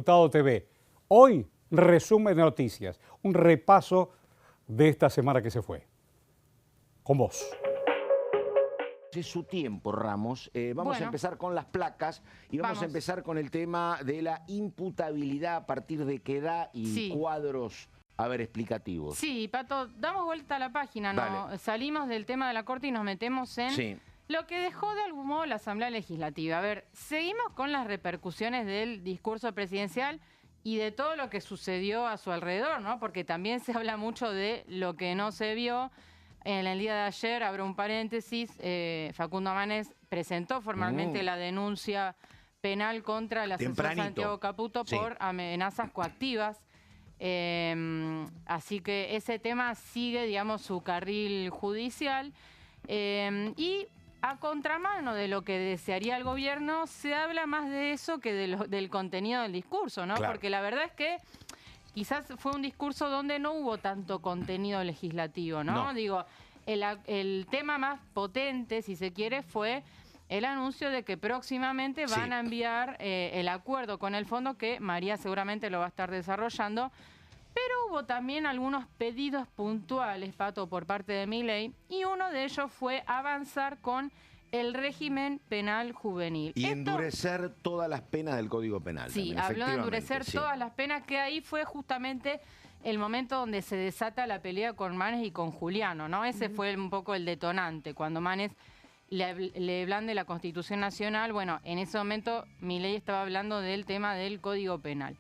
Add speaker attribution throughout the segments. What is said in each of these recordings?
Speaker 1: Diputado TV. Hoy, resumen de noticias, un repaso de esta semana que se fue. Con vos.
Speaker 2: Es su tiempo, Ramos. Vamos a empezar con las placas y vamos a empezar con el tema de la imputabilidad, a partir de qué edad y cuadros, a ver, explicativos.
Speaker 3: Sí, Pato, damos vuelta a la página, ¿no?
Speaker 2: Dale.
Speaker 3: Salimos del tema de la Corte y nos metemos en lo que dejó de algún modo la Asamblea Legislativa. A ver, seguimos con las repercusiones del discurso presidencial y de todo lo que sucedió a su alrededor, ¿no? Porque también se habla mucho de lo que no se vio. En el día de ayer, abro un paréntesis, Facundo Manes presentó formalmente la denuncia penal contra el asesor Santiago Caputo por amenazas coactivas. Así que ese tema sigue, digamos, su carril judicial. Y a contramano de lo que desearía el gobierno, se habla más de eso que del contenido del discurso, ¿no?
Speaker 2: Claro.
Speaker 3: Porque la verdad es que quizás fue un discurso donde no hubo tanto contenido legislativo, ¿no? Digo, el tema más potente, si se quiere, fue el anuncio de que próximamente van a enviar el acuerdo con el fondo, que María seguramente lo va a estar desarrollando. Pero hubo también algunos pedidos puntuales, Pato, por parte de Milei, y uno de ellos fue avanzar con el régimen penal juvenil.
Speaker 2: Y endurecer todas las penas del Código Penal.
Speaker 3: Sí, habló de endurecer todas las penas, que ahí fue justamente el momento donde se desata la pelea con Manes y con Juliano, ¿no? Ese fue un poco el detonante, cuando Manes le blande la Constitución Nacional. Bueno, en ese momento Milei estaba hablando del tema del Código Penal.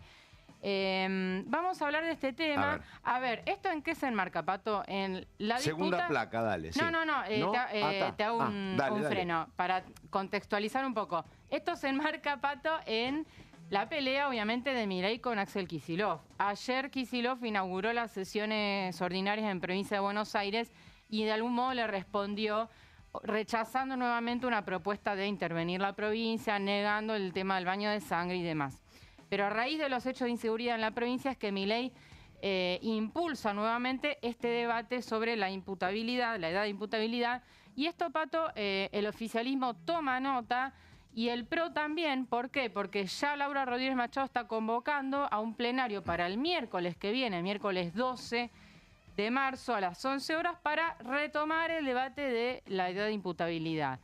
Speaker 3: Vamos a hablar de este tema. A ver, ¿esto en qué se enmarca, Pato? En la
Speaker 2: segunda
Speaker 3: disputa...
Speaker 2: placa, dale.
Speaker 3: Te hago un freno para contextualizar un poco. Esto se enmarca, Pato, en la pelea, obviamente, de Milei con Axel Kicillof. Ayer Kicillof inauguró las sesiones ordinarias en Provincia de Buenos Aires y de algún modo le respondió rechazando nuevamente una propuesta de intervenir la provincia, negando el tema del baño de sangre y demás. Pero a raíz de los hechos de inseguridad en la provincia es que Milei impulsa nuevamente este debate sobre la imputabilidad, la edad de imputabilidad. Y esto, Pato, el oficialismo toma nota y el PRO también. ¿Por qué? Porque ya Laura Rodríguez Machado está convocando a un plenario para el miércoles que viene, miércoles 12 de marzo a las 11 horas, para retomar el debate de la edad de imputabilidad.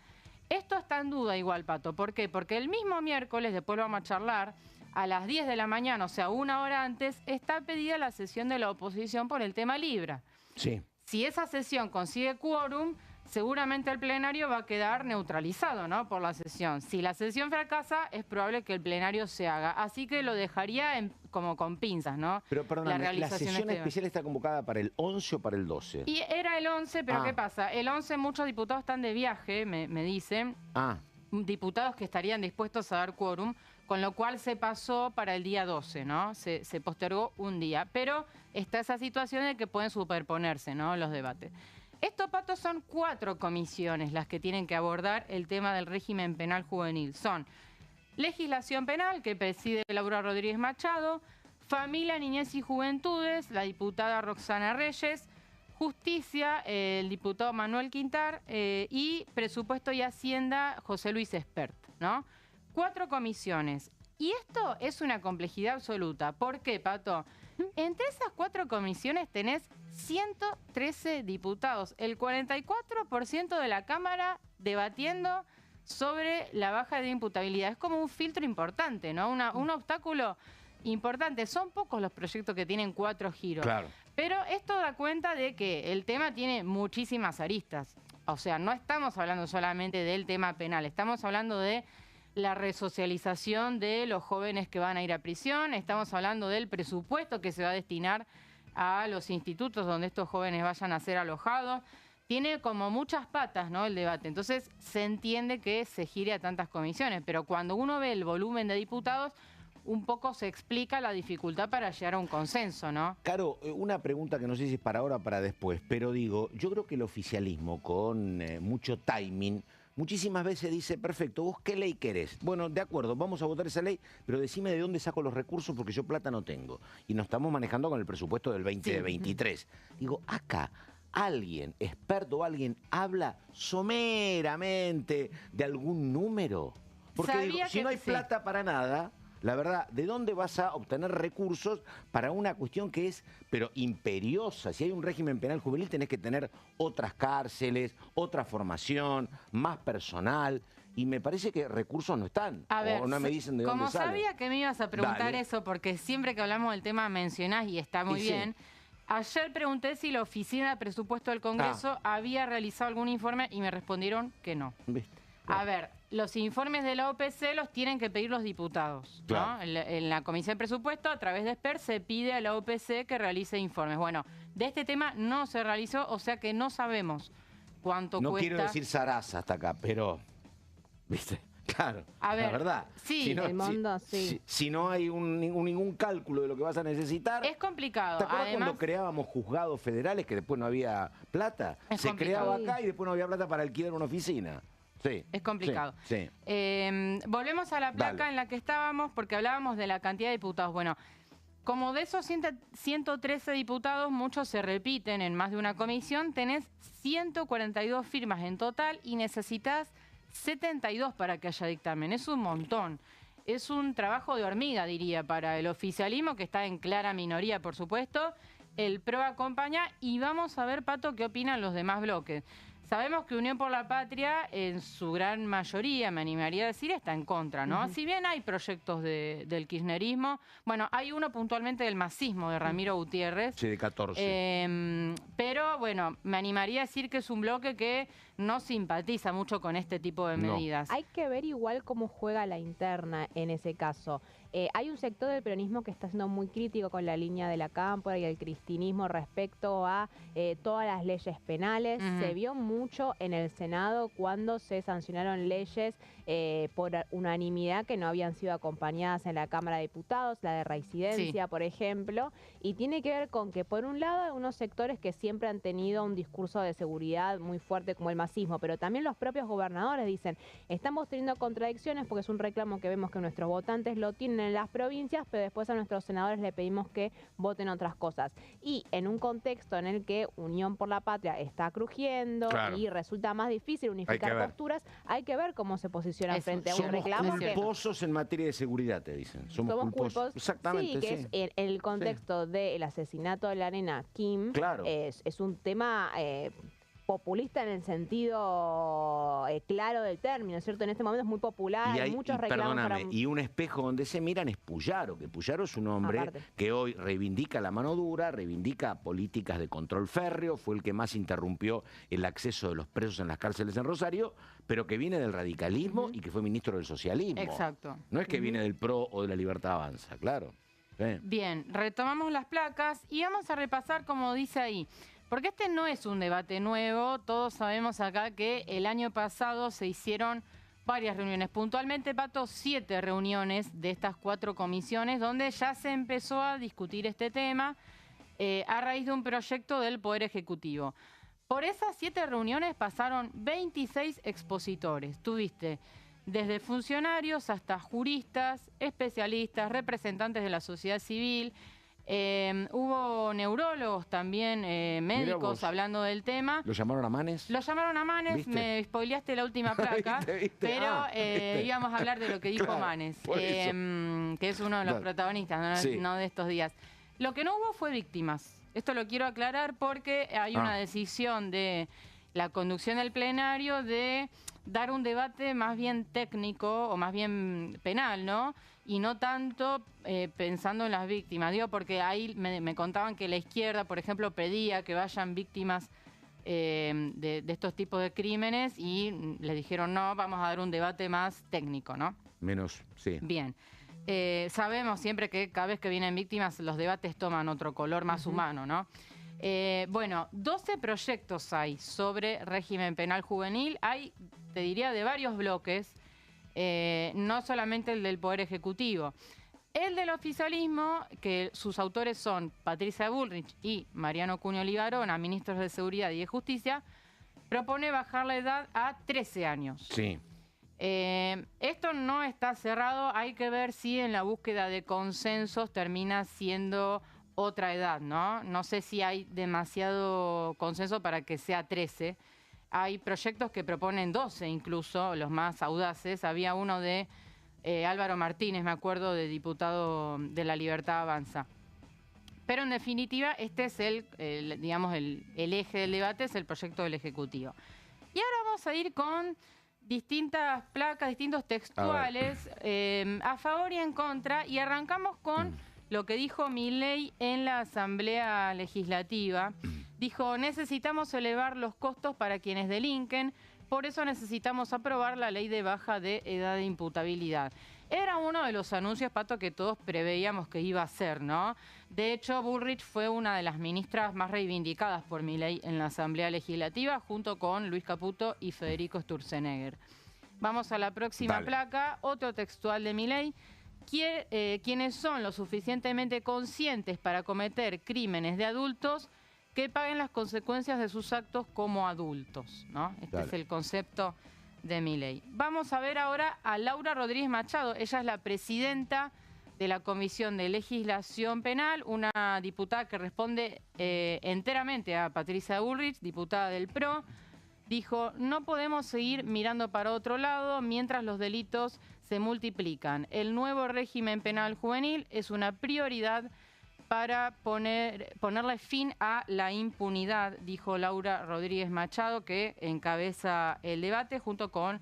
Speaker 3: Esto está en duda igual, Pato. ¿Por qué? Porque el mismo miércoles, después lo vamos a charlar, a las 10 de la mañana, o sea, una hora antes, está pedida la sesión de la oposición por el tema Libra.
Speaker 2: Sí.
Speaker 3: Si esa sesión consigue quórum, seguramente el plenario va a quedar neutralizado, ¿no?, por la sesión. Si la sesión fracasa, es probable que el plenario se haga. Así que lo dejaría como con pinzas, ¿no?
Speaker 2: Pero perdóname, ¿la sesión especial está convocada para el 11 o para el 12?
Speaker 3: Y era el 11, pero ¿qué pasa? El 11 muchos diputados están de viaje, me dicen. Diputados que estarían dispuestos a dar quórum, con lo cual se pasó para el día 12, ¿no? Se postergó un día. Pero está esa situación de que pueden superponerse, ¿no?, los debates. Estos, Patos, son 4 comisiones las que tienen que abordar el tema del régimen penal juvenil. Son Legislación Penal, que preside Laura Rodríguez Machado; Familia, Niñez y Juventudes, la diputada Roxana Reyes; Justicia, el diputado Manuel Quintar; y Presupuesto y Hacienda, José Luis Espert, ¿no? 4 comisiones. Y esto es una complejidad absoluta. ¿Por qué, Pato? Entre esas 4 comisiones tenés 113 diputados, el 44% de la Cámara debatiendo sobre la baja de imputabilidad. Es como un filtro importante, ¿no? Un obstáculo importante. Son pocos los proyectos que tienen 4 giros.
Speaker 2: Claro.
Speaker 3: Pero esto da cuenta de que el tema tiene muchísimas aristas. O sea, no estamos hablando solamente del tema penal, estamos hablando de la resocialización de los jóvenes que van a ir a prisión, estamos hablando del presupuesto que se va a destinar a los institutos donde estos jóvenes vayan a ser alojados. Tiene como muchas patas, ¿no?, el debate. Entonces se entiende que se gire a tantas comisiones, pero cuando uno ve el volumen de diputados, un poco se explica la dificultad para llegar a un consenso, ¿no?
Speaker 2: Caro, una pregunta que no sé si es para ahora o para después, pero digo, yo creo que el oficialismo, con mucho timing, muchísimas veces dice, perfecto, ¿vos qué ley querés? Bueno, de acuerdo, vamos a votar esa ley, pero decime de dónde saco los recursos porque yo plata no tengo. Y nos estamos manejando con el presupuesto del 2023. Digo, acá alguien, experto o alguien, habla someramente de algún número. Porque digo, si no hay plata para nada, la verdad, ¿de dónde vas a obtener recursos para una cuestión que es, pero imperiosa? Si hay un régimen penal juvenil tenés que tener otras cárceles, otra formación, más personal. Y me parece que recursos no están.
Speaker 3: A ver,
Speaker 2: o no me dicen de dónde
Speaker 3: como
Speaker 2: salen.
Speaker 3: sabía que me ibas a preguntar eso, porque siempre que hablamos del tema mencionás y está muy bien. Sí. Ayer pregunté si la Oficina de Presupuesto del Congreso había realizado algún informe y me respondieron que no. ¿Viste? A ver, los informes de la OPC los tienen que pedir los diputados, ¿no? En la Comisión de Presupuesto, a través de ESPER, se pide a la OPC que realice informes. Bueno, de este tema no se realizó, o sea que no sabemos cuánto cuesta.
Speaker 2: No quiero decir zaraza hasta acá, pero... ¿Viste? Claro,
Speaker 3: a ver,
Speaker 2: la verdad.
Speaker 3: Sí,
Speaker 2: si no,
Speaker 4: el mundo, sí.
Speaker 2: Si no hay ningún cálculo de lo que vas a necesitar...
Speaker 3: Es complicado.
Speaker 2: ¿Te acuerdas cuando creábamos juzgados federales que después no había plata? Se creaba acá y después no había plata para alquilar una oficina. Sí.
Speaker 3: Es complicado.
Speaker 2: Sí.
Speaker 3: Volvemos a la placa en la que estábamos porque hablábamos de la cantidad de diputados. Bueno, como de esos 113 diputados, muchos se repiten en más de una comisión, tenés 142 firmas en total y necesitas 72 para que haya dictamen. Es un montón. Es un trabajo de hormiga, diría, para el oficialismo, que está en clara minoría, por supuesto. El PRO acompaña y vamos a ver, Pato, qué opinan los demás bloques. Sabemos que Unión por la Patria, en su gran mayoría, me animaría a decir, está en contra, ¿no? Si bien hay proyectos del kirchnerismo, bueno, hay uno puntualmente del masismo de Ramiro Gutiérrez.
Speaker 2: Sí, de 14.
Speaker 3: Pero, bueno, me animaría a decir que es un bloque que no simpatiza mucho con este tipo de medidas.
Speaker 4: Hay que ver igual cómo juega la interna en ese caso. Hay un sector del peronismo que está siendo muy crítico con la línea de la Cámpora y el cristinismo respecto a todas las leyes penales. Se vio mucho en el Senado cuando se sancionaron leyes por unanimidad que no habían sido acompañadas en la Cámara de Diputados, la de reincidencia, por ejemplo, y tiene que ver con que por un lado hay unos sectores que siempre han tenido un discurso de seguridad muy fuerte como el masismo, pero también los propios gobernadores dicen, estamos teniendo contradicciones porque es un reclamo que vemos que nuestros votantes lo tienen en las provincias, pero después a nuestros senadores le pedimos que voten otras cosas. Y en un contexto en el que Unión por la Patria está crujiendo y resulta más difícil unificar posturas, hay que ver cómo se posiciona frente a un reclamo.
Speaker 2: Somos culposos en materia de seguridad, te dicen. Somos culposos. Exactamente,
Speaker 4: sí, que es en el contexto del asesinato de la nena Kim, es un tema... populista en el sentido claro del término, ¿cierto? En este momento es muy popular, hay muchos reclamos.
Speaker 2: Y un espejo donde se miran es Puyaro, que Puyaro es un hombre que hoy reivindica la mano dura, reivindica políticas de control férreo, fue el que más interrumpió el acceso de los presos en las cárceles en Rosario, pero que viene del radicalismo y que fue ministro del socialismo.
Speaker 3: Exacto.
Speaker 2: No es que viene del PRO o de la Libertad Avanza, claro.
Speaker 3: Bien, retomamos las placas y vamos a repasar como dice ahí. Porque este no es un debate nuevo, todos sabemos acá que el año pasado se hicieron varias reuniones, puntualmente, Pato, 7 reuniones de estas 4 comisiones donde ya se empezó a discutir este tema a raíz de un proyecto del Poder Ejecutivo. Por esas 7 reuniones pasaron 26 expositores, tuviste desde funcionarios hasta juristas, especialistas, representantes de la sociedad civil. Hubo neurólogos también, médicos hablando del tema.
Speaker 2: ¿Lo llamaron a Manes?
Speaker 3: Lo llamaron a Manes, ¿viste? Me spoileaste la última placa, ¿viste? Pero íbamos a hablar de lo que dijo Manes, que es uno de los protagonistas, no de estos días. Lo que no hubo fue víctimas. Esto lo quiero aclarar porque hay una decisión de la conducción del plenario de dar un debate más bien técnico o más bien penal, ¿no? Y no tanto pensando en las víctimas. Digo, porque ahí me contaban que la izquierda, por ejemplo, pedía que vayan víctimas de estos tipos de crímenes y le dijeron no, vamos a dar un debate más técnico, ¿no?
Speaker 2: Menos, sí.
Speaker 3: Bien. Sabemos siempre que cada vez que vienen víctimas los debates toman otro color más humano, ¿no? Bueno, 12 proyectos hay sobre régimen penal juvenil. Hay, te diría, de varios bloques, no solamente el del Poder Ejecutivo. El del oficialismo, que sus autores son Patricia Bullrich y Mariano Cunha Ligarona, ministros de Seguridad y de Justicia, propone bajar la edad a 13 años.
Speaker 2: Sí.
Speaker 3: Esto no está cerrado, hay que ver si en la búsqueda de consensos termina siendo otra edad, ¿no? No sé si hay demasiado consenso para que sea 13. Hay proyectos que proponen 12 incluso, los más audaces. Había uno de Álvaro Martínez, me acuerdo, de diputado de La Libertad Avanza. Pero en definitiva, este es digamos, el eje del debate, es el proyecto del Ejecutivo. Y ahora vamos a ir con distintas placas, distintos textuales, a favor y en contra, y arrancamos con lo que dijo Milei en la Asamblea Legislativa. Dijo, necesitamos elevar los costos para quienes delinquen, por eso necesitamos aprobar la ley de baja de edad de imputabilidad. Era uno de los anuncios, Pato, que todos preveíamos que iba a ser, ¿no? De hecho, Bullrich fue una de las ministras más reivindicadas por Milei en la Asamblea Legislativa, junto con Luis Caputo y Federico Sturzenegger. Vamos a la próxima placa, otro textual de Milei. Quienes son lo suficientemente conscientes para cometer crímenes de adultos, que paguen las consecuencias de sus actos como adultos, ¿no? Este es el concepto de Milei. Vamos a ver ahora a Laura Rodríguez Machado. Ella es la presidenta de la Comisión de Legislación Penal, una diputada que responde enteramente a Patricia Bullrich, diputada del PRO. Dijo, no podemos seguir mirando para otro lado mientras los delitos se multiplican. El nuevo régimen penal juvenil es una prioridad para ponerle fin a la impunidad, dijo Laura Rodríguez Machado, que encabeza el debate junto con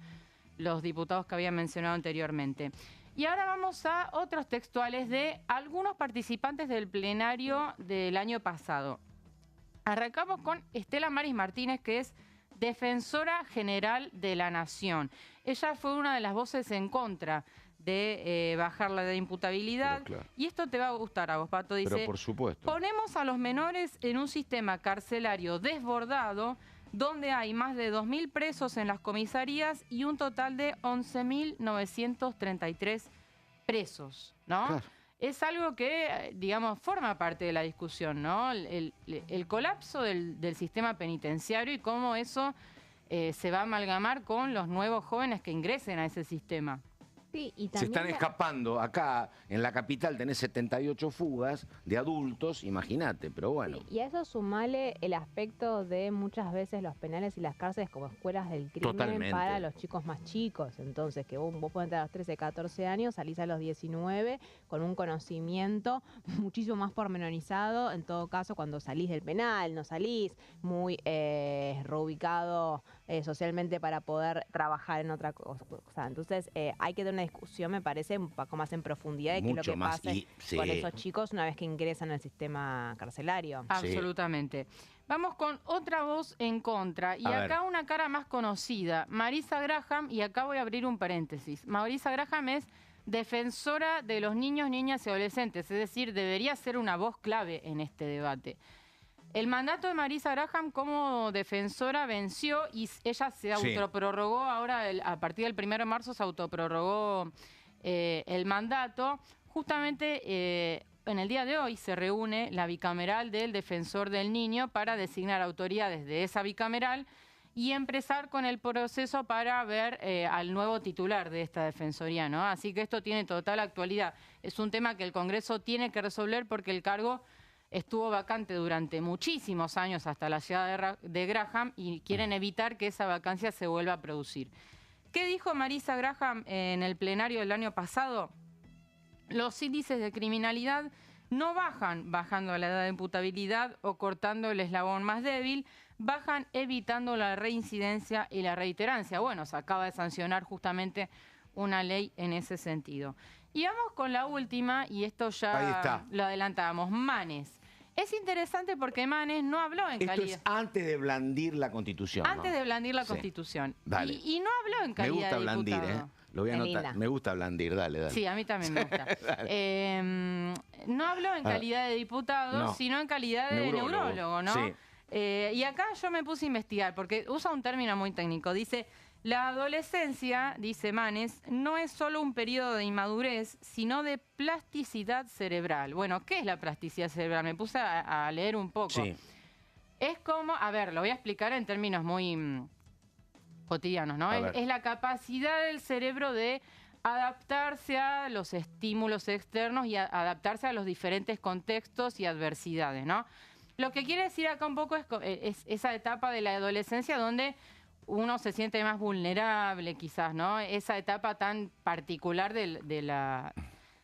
Speaker 3: los diputados que había mencionado anteriormente. Y ahora vamos a otros textuales de algunos participantes del plenario del año pasado. Arrancamos con Estela Maris Martínez, que es Defensora General de la Nación. Ella fue una de las voces en contra de bajar la de imputabilidad. Y esto te va a gustar a vos, Pato. Dice,
Speaker 2: pero por supuesto.
Speaker 3: Ponemos a los menores en un sistema carcelario desbordado donde hay más de 2.000 presos en las comisarías y un total de 11.933 presos, ¿no? Claro. Es algo que, digamos, forma parte de la discusión, ¿no? El colapso del sistema penitenciario y cómo eso se va a amalgamar con los nuevos jóvenes que ingresen a ese sistema.
Speaker 4: Sí, y también
Speaker 2: se están escapando. Acá en la capital tenés 78 fugas de adultos, imagínate, pero bueno.
Speaker 4: Sí, y a eso sumale el aspecto de muchas veces los penales y las cárceles como escuelas del crimen para los chicos más chicos. Entonces, que vos podés entrar a los 13, 14 años, salís a los 19 con un conocimiento muchísimo más pormenorizado. En todo caso, cuando salís del penal, no salís muy reubicado socialmente para poder trabajar en otra cosa. Entonces, hay que tener una discusión, me parece, un poco más en profundidad de qué es lo que pasa con esos chicos una vez que ingresan al sistema carcelario.
Speaker 3: Absolutamente. Vamos con otra voz en contra. Y acá una cara más conocida, Marisa Graham, y acá voy a abrir un paréntesis. Marisa Graham es defensora de los niños, niñas y adolescentes, es decir, debería ser una voz clave en este debate. El mandato de Marisa Graham como defensora venció y ella se autoprorrogó ahora, a partir del 1 de marzo se autoprorrogó el mandato. Justamente en el día de hoy se reúne la bicameral del Defensor del Niño para designar autoridades de esa bicameral y empezar con el proceso para ver al nuevo titular de esta defensoría, ¿no? Así que esto tiene total actualidad. Es un tema que el Congreso tiene que resolver porque el cargo estuvo vacante durante muchísimos años hasta la llegada de Graham y quieren evitar que esa vacancia se vuelva a producir. ¿Qué dijo Marisa Graham en el plenario del año pasado? Los índices de criminalidad no bajan bajando la edad de imputabilidad o cortando el eslabón más débil, bajan evitando la reincidencia y la reiterancia. Bueno, se acaba de sancionar justamente una ley en ese sentido. Y vamos con la última, y esto ya lo adelantábamos, Manes. Es interesante porque Manes no habló en calidad...
Speaker 2: Esto es antes de blandir la Constitución.
Speaker 3: Antes de blandir la Constitución. Y no habló en calidad de diputado.
Speaker 2: Me gusta blandir, Lo voy a anotar. Me gusta blandir, dale.
Speaker 3: Sí, a mí también me gusta. No habló en calidad de diputado, sino en calidad de neurólogo, ¿no? Sí. Y acá yo me puse a investigar, porque usa un término muy técnico. Dice, la adolescencia, dice Manes, no es solo un periodo de inmadurez, sino de plasticidad cerebral. Bueno, ¿qué es la plasticidad cerebral? Me puse a leer un poco. Sí. Es como, a ver, lo voy a explicar en términos muy cotidianos, ¿no? Es la capacidad del cerebro de adaptarse a los estímulos externos y adaptarse a los diferentes contextos y adversidades, ¿no? Lo que quiere decir acá un poco es esa etapa de la adolescencia donde uno se siente más vulnerable quizás, ¿no? Esa etapa tan particular de la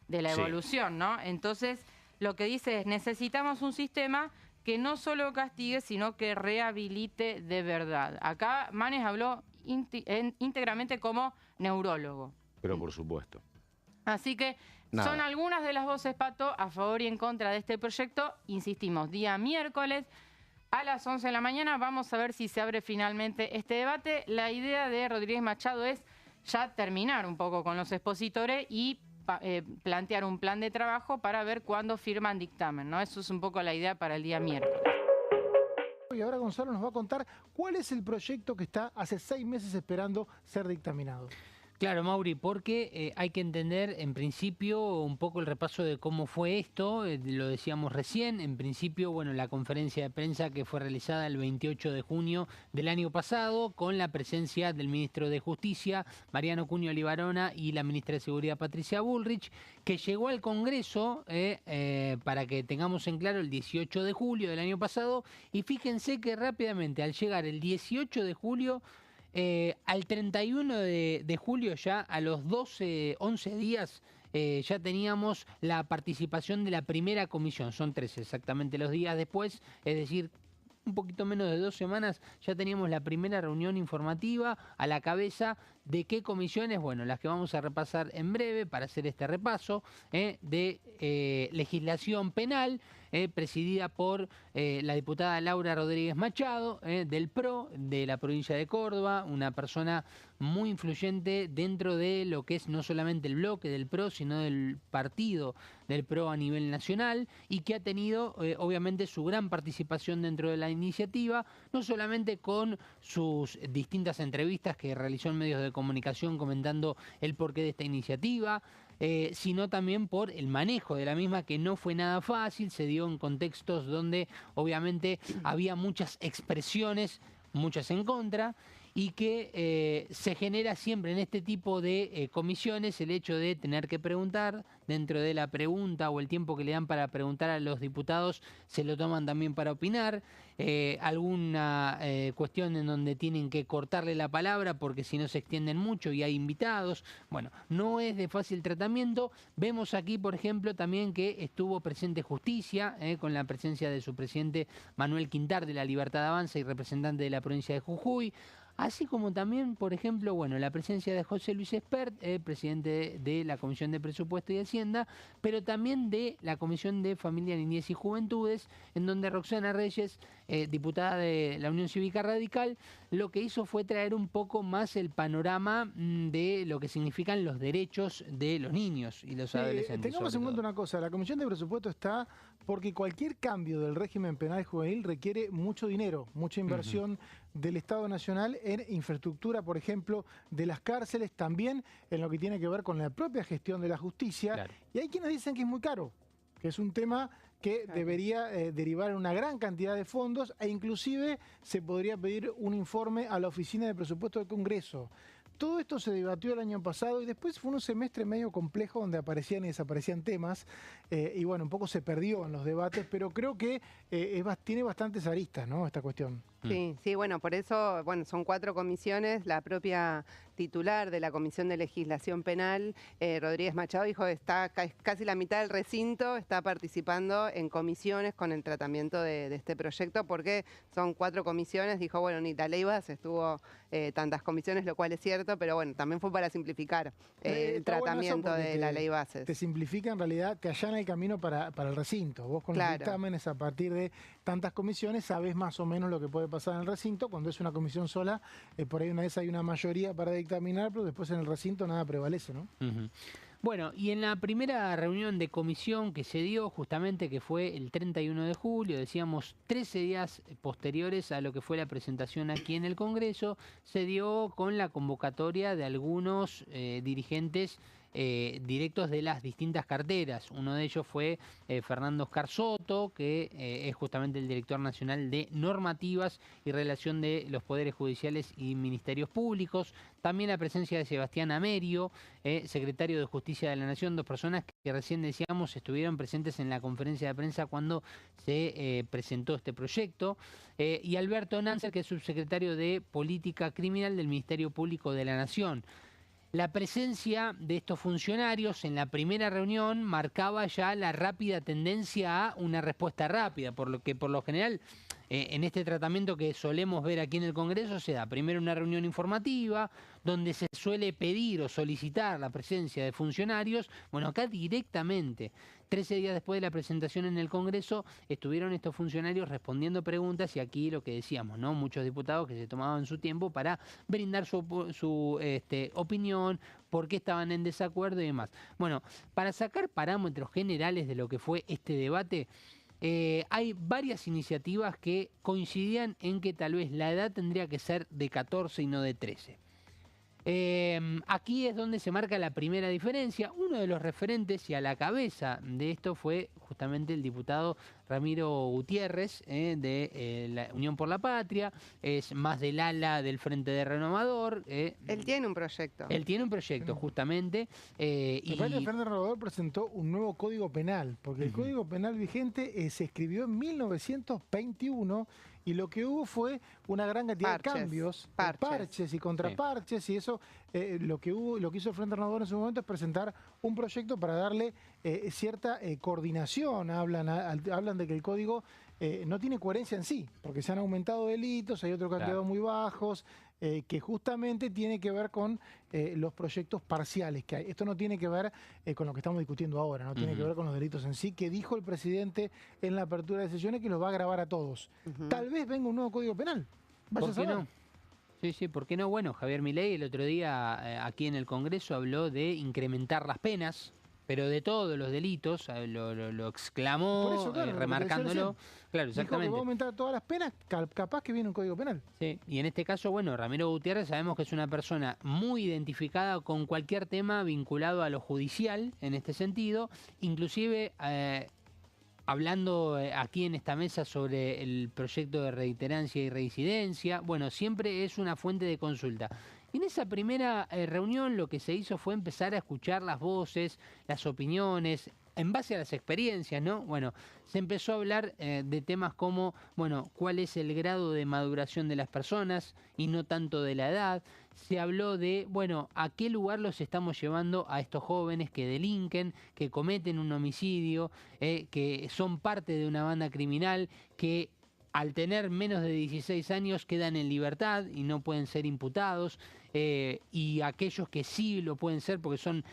Speaker 3: evolución, ¿no? Entonces, lo que dice es, necesitamos un sistema que no solo castigue, sino que rehabilite de verdad. Acá Manes habló íntegramente como neurólogo.
Speaker 2: Pero por supuesto.
Speaker 3: Así que son algunas de las voces, Pato, a favor y en contra de este proyecto. Insistimos, día miércoles a las 11 de la mañana. Vamos a ver si se abre finalmente este debate. La idea de Rodríguez Machado es ya terminar un poco con los expositores y plantear un plan de trabajo para ver cuándo firman dictamen, ¿no? Eso es un poco la idea para el día miércoles.
Speaker 5: Y ahora Gonzalo nos va a contar cuál es el proyecto que está hace 6 meses esperando ser dictaminado.
Speaker 6: Claro, Mauri, porque hay que entender en principio un poco el repaso de cómo fue esto, lo decíamos recién, en principio, bueno, la conferencia de prensa que fue realizada el 28 de junio del año pasado con la presencia del ministro de Justicia, Mariano Cunio Libarona, y la ministra de Seguridad, Patricia Bullrich, que llegó al Congreso, para que tengamos en claro, el 18 de julio del año pasado, y fíjense que rápidamente al llegar el 18 de julio, al 31 de julio ya, a los 11 días, ya teníamos la participación de la primera comisión. Son 13 exactamente los días después, es decir, un poquito menos de 2 semanas, ya teníamos la primera reunión informativa a la cabeza de qué comisiones, bueno, las que vamos a repasar en breve para hacer este repaso, de legislación penal, presidida por la diputada Laura Rodríguez Machado, del PRO, de la provincia de Córdoba, una persona muy influyente dentro de lo que es no solamente el bloque del PRO, sino del partido del PRO a nivel nacional, y que ha tenido obviamente su gran participación dentro de la iniciativa, no solamente con sus distintas entrevistas que realizó en medios de comunicación comentando el porqué de esta iniciativa, sino también por el manejo de la misma, que no fue nada fácil, se dio en contextos donde obviamente había muchas expresiones, muchas en contra, y que se genera siempre en este tipo de comisiones el hecho de tener que preguntar, dentro de la pregunta o el tiempo que le dan para preguntar a los diputados, se lo toman también para opinar, alguna cuestión en donde tienen que cortarle la palabra porque si no se extienden mucho y hay invitados. Bueno, no es de fácil tratamiento. Vemos aquí, por ejemplo, también que estuvo presente Justicia, con la presencia de su presidente Manuel Quintar de la Libertad Avanza y representante de la provincia de Jujuy. Así como también, por ejemplo, bueno, la presencia de José Luis Espert, presidente de la Comisión de Presupuesto y Hacienda, pero también de la Comisión de Familia, Niñez y Juventudes, en donde Roxana Reyes, diputada de la Unión Cívica Radical, lo que hizo fue traer un poco más el panorama de lo que significan los derechos de los niños y los adolescentes.
Speaker 5: Tengamos en cuenta una cosa, la Comisión de Presupuesto está porque cualquier cambio del régimen penal juvenil requiere mucho dinero, mucha inversión del Estado Nacional en infraestructura, por ejemplo, de las cárceles, también en lo que tiene que ver con la propia gestión de la justicia. Claro. Y hay quienes dicen que es muy caro, que es un tema que debería derivar en una gran cantidad de fondos, e inclusive se podría pedir un informe a la Oficina de Presupuesto del Congreso. Todo esto se debatió el año pasado y después fue un semestre medio complejo donde aparecían y desaparecían temas, y bueno, un poco se perdió en los debates, pero creo que tiene bastantes aristas, ¿no?, esta cuestión.
Speaker 7: Sí, bueno, por eso, bueno, son 4 comisiones. La propia titular de la Comisión de Legislación Penal, Rodríguez Machado, dijo que está casi la mitad del recinto está participando en comisiones con el tratamiento de este proyecto, porque son 4 comisiones. Dijo, bueno, ni la ley base estuvo tantas comisiones, lo cual es cierto, pero bueno, también fue para simplificar el tratamiento de la ley base.
Speaker 5: Te simplifica en realidad, te allana el camino para el recinto. Vos con los dictámenes, a partir de tantas comisiones, sabés más o menos lo que puede pasar en el recinto. Cuando es una comisión sola, por ahí una vez hay una mayoría para dictaminar, pero después en el recinto nada prevalece, ¿no?
Speaker 6: Bueno, y en la primera reunión de comisión que se dio, justamente que fue el 31 de julio, decíamos 13 días posteriores a lo que fue la presentación aquí en el Congreso, se dio con la convocatoria de algunos dirigentes directos de las distintas carteras. Uno de ellos fue Fernando Oscar Soto, que es justamente el director nacional de normativas y relación de los poderes judiciales y ministerios públicos. También la presencia de Sebastián Amerio, secretario de Justicia de la Nación, dos personas que recién decíamos estuvieron presentes en la conferencia de prensa cuando se presentó este proyecto, y Alberto Nancer, que es subsecretario de Política Criminal del Ministerio Público de la Nación. La presencia de estos funcionarios en la primera reunión marcaba ya la rápida tendencia a una respuesta rápida, por lo que por lo general en este tratamiento que solemos ver aquí en el Congreso se da primero una reunión informativa donde se suele pedir o solicitar la presencia de funcionarios. Bueno, acá directamente, 13 días después de la presentación en el Congreso, estuvieron estos funcionarios respondiendo preguntas, y aquí lo que decíamos, ¿no? Muchos diputados que se tomaban su tiempo para brindar su opinión, por qué estaban en desacuerdo y demás. Bueno, para sacar parámetros generales de lo que fue este debate, hay varias iniciativas que coincidían en que tal vez la edad tendría que ser de 14 y no de 13. Aquí es donde se marca la primera diferencia. Uno de los referentes y a la cabeza de esto fue justamente el diputado Ramiro Gutiérrez, de la Unión por la Patria, es más del ala del Frente de Renovador.
Speaker 7: Él tiene un proyecto.
Speaker 6: Él tiene un proyecto, justamente.
Speaker 5: El Frente de Renovador presentó un nuevo Código Penal, porque el Código Penal vigente se escribió en 1921 y lo que hubo fue una gran cantidad de cambios, parches y contraparches, y eso lo que hizo el Frente Renovador en su momento es presentar un proyecto para darle cierta coordinación. Hablan de que el código no tiene coherencia en sí, porque se han aumentado delitos, hay otros que han quedado muy bajos, que justamente tiene que ver con los proyectos parciales que hay. Esto no tiene que ver con lo que estamos discutiendo ahora, no tiene que ver con los delitos en sí, que dijo el presidente en la apertura de sesiones que los va a agravar a todos. Tal vez venga un nuevo Código Penal.
Speaker 6: ¿Por qué no? Sí, ¿por qué no? Bueno, Javier Milei el otro día aquí en el Congreso habló de incrementar las penas, pero de todos los delitos, lo exclamó,
Speaker 5: por eso, claro,
Speaker 6: remarcándolo. Claro, exactamente.
Speaker 5: Dijo que va a aumentar todas las penas, capaz que viene un Código Penal.
Speaker 6: Sí, y en este caso, bueno, Ramiro Gutiérrez sabemos que es una persona muy identificada con cualquier tema vinculado a lo judicial, en este sentido, inclusive hablando aquí en esta mesa sobre el proyecto de reiterancia y reincidencia, bueno, siempre es una fuente de consulta. Y en esa primera reunión lo que se hizo fue empezar a escuchar las voces, las opiniones, en base a las experiencias, ¿no? Bueno, se empezó a hablar de temas como, bueno, cuál es el grado de maduración de las personas y no tanto de la edad. Se habló de, bueno, a qué lugar los estamos llevando a estos jóvenes que delinquen, que cometen un homicidio, que son parte de una banda criminal, que al tener menos de 16 años quedan en libertad y no pueden ser imputados, y aquellos que sí lo pueden ser porque son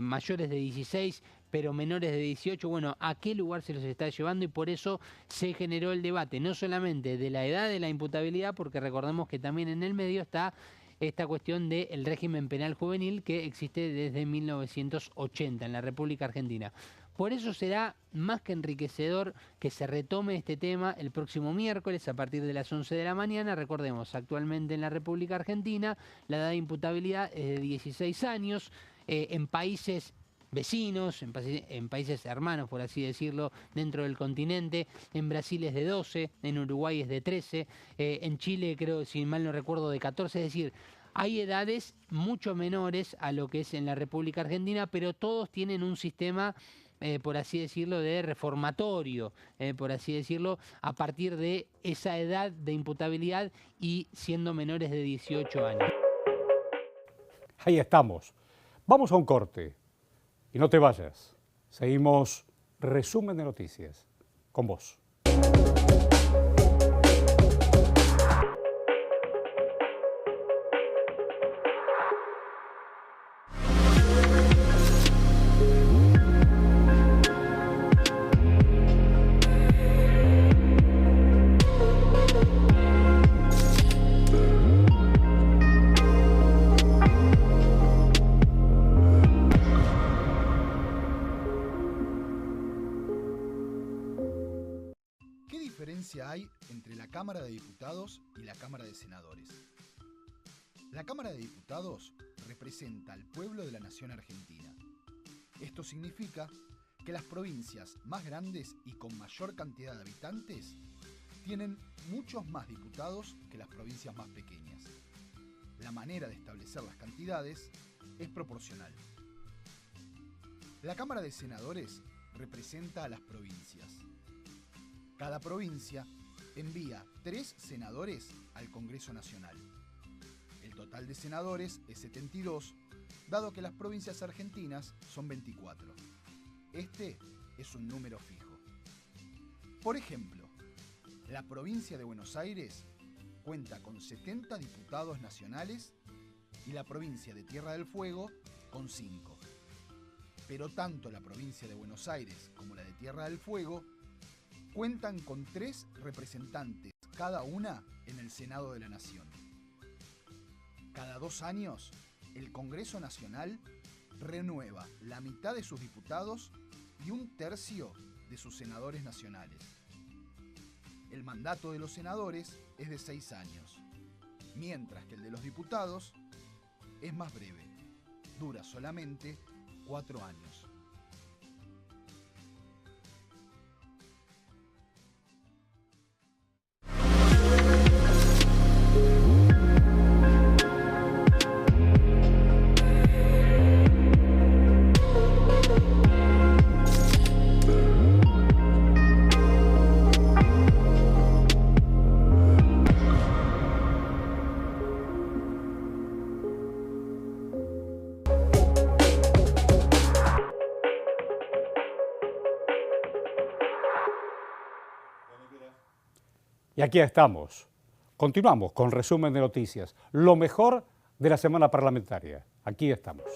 Speaker 6: mayores de 16 pero menores de 18, bueno, ¿a qué lugar se los está llevando? Y por eso se generó el debate, no solamente de la edad de la imputabilidad, porque recordemos que también en el medio está esta cuestión del régimen penal juvenil que existe desde 1980 en la República Argentina. Por eso será más que enriquecedor que se retome este tema el próximo miércoles a partir de las 11 de la mañana. Recordemos, actualmente en la República Argentina la edad de imputabilidad es de 16 años. En países vecinos, en países hermanos, por así decirlo, dentro del continente, en Brasil es de 12, en Uruguay es de 13, en Chile creo, si mal no recuerdo, de 14, es decir, hay edades mucho menores a lo que es en la República Argentina, pero todos tienen un sistema, por así decirlo, de reformatorio, por así decirlo, a partir de esa edad de imputabilidad y siendo menores de 18 años.
Speaker 1: Ahí estamos. Vamos a un corte. Y no te vayas. Seguimos resumen de noticias con vos.
Speaker 8: Hay entre la Cámara de Diputados y la Cámara de Senadores. La Cámara de Diputados representa al pueblo de la nación argentina Esto significa que las provincias más grandes y con mayor cantidad de habitantes tienen muchos más diputados que las provincias más pequeñas. La manera de establecer las cantidades es proporcional. La Cámara de Senadores representa a las provincias. Cada provincia envía 3 senadores al Congreso Nacional. El total de senadores es 72, dado que las provincias argentinas son 24. Este es un número fijo. Por ejemplo, la provincia de Buenos Aires cuenta con 70 diputados nacionales y la provincia de Tierra del Fuego con 5. Pero tanto la provincia de Buenos Aires como la de Tierra del Fuego cuentan con 3 representantes cada una en el Senado de la Nación. Cada 2 años, el Congreso Nacional renueva la mitad de sus diputados y 1/3 de sus senadores nacionales. El mandato de los senadores es de 6 años, mientras que el de los diputados es más breve, dura solamente 4 años.
Speaker 1: Y aquí estamos. Continuamos con resumen de noticias. Lo mejor de la semana parlamentaria. Aquí estamos.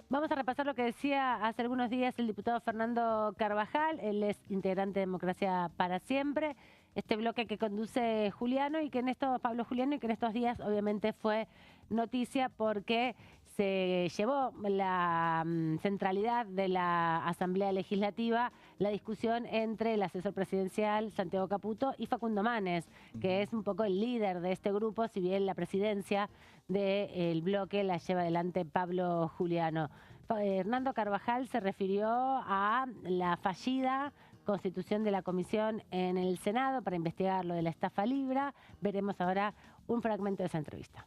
Speaker 9: Vamos a repasar lo que decía hace algunos días el diputado Fernando Carvajal. Él es integrante de Democracia para Siempre. Este bloque que conduce Pablo Juliano, y que en estos días obviamente fue noticia porque se llevó la centralidad de la Asamblea Legislativa la discusión entre el asesor presidencial Santiago Caputo y Facundo Manes, que es un poco el líder de este grupo, si bien la presidencia del bloque la lleva adelante Pablo Juliano. Fernando Carvajal se refirió a la fallida constitución de la comisión en el Senado para investigar lo de la estafa Libra. Veremos ahora un fragmento de esa entrevista.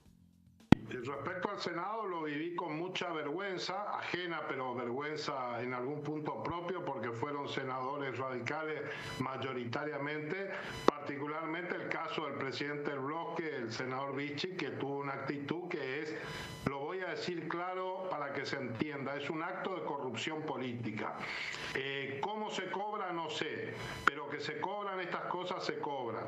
Speaker 10: Respecto al Senado lo viví con mucha vergüenza, ajena, pero vergüenza en algún punto propio, porque fueron senadores radicales mayoritariamente, particularmente el caso del presidente del bloque, el senador Vicci, que tuvo una actitud que es, lo voy a decir claro para que se entienda, es un acto de corrupción política. ¿Cómo se cobra? No sé, pero que se cobran estas cosas, se cobran,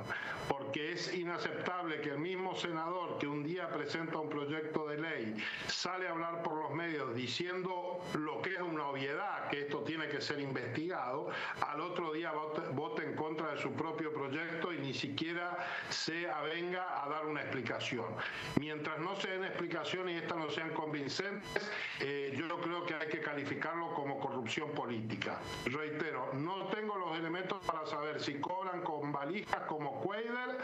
Speaker 10: porque es inaceptable que el mismo senador que un día presenta un proyecto de ley sale a hablar por los medios diciendo lo que es una obviedad, que esto tiene que ser investigado, al otro día vote en contra de su propio proyecto y ni siquiera se avenga a dar una explicación. Mientras no se den explicaciones y estas no sean convincentes, yo creo que hay que calificarlo como corrupción política. Reitero, no tengo los elementos para saber si cobran con valijas como Cuadra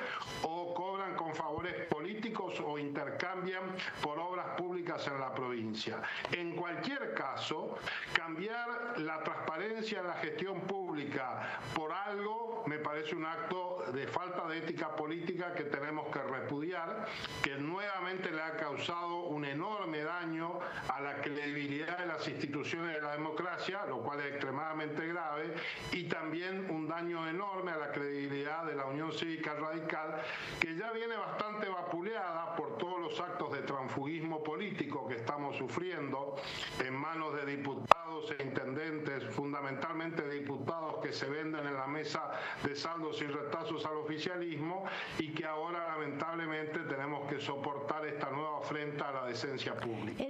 Speaker 10: o cobran con favores políticos o intercambian por obras públicas en la provincia. En cualquier caso, cambiar la transparencia en la gestión pública por algo me parece un acto de falta de ética política que tenemos que repudiar, que nuevamente le ha causado un enorme daño a la credibilidad de las instituciones de la democracia, lo cual es extremadamente grave, y también un daño enorme a la credibilidad de la Unión Cívica Radical, que ya viene bastante vapuleada por todos los actos de transfugismo político que estamos sufriendo en manos de diputados e intendentes, fundamentalmente diputados que se venden en la mesa de saldos y retazos al oficialismo, y que ahora lamentablemente tenemos que soportar esta nueva afrenta a la decencia pública.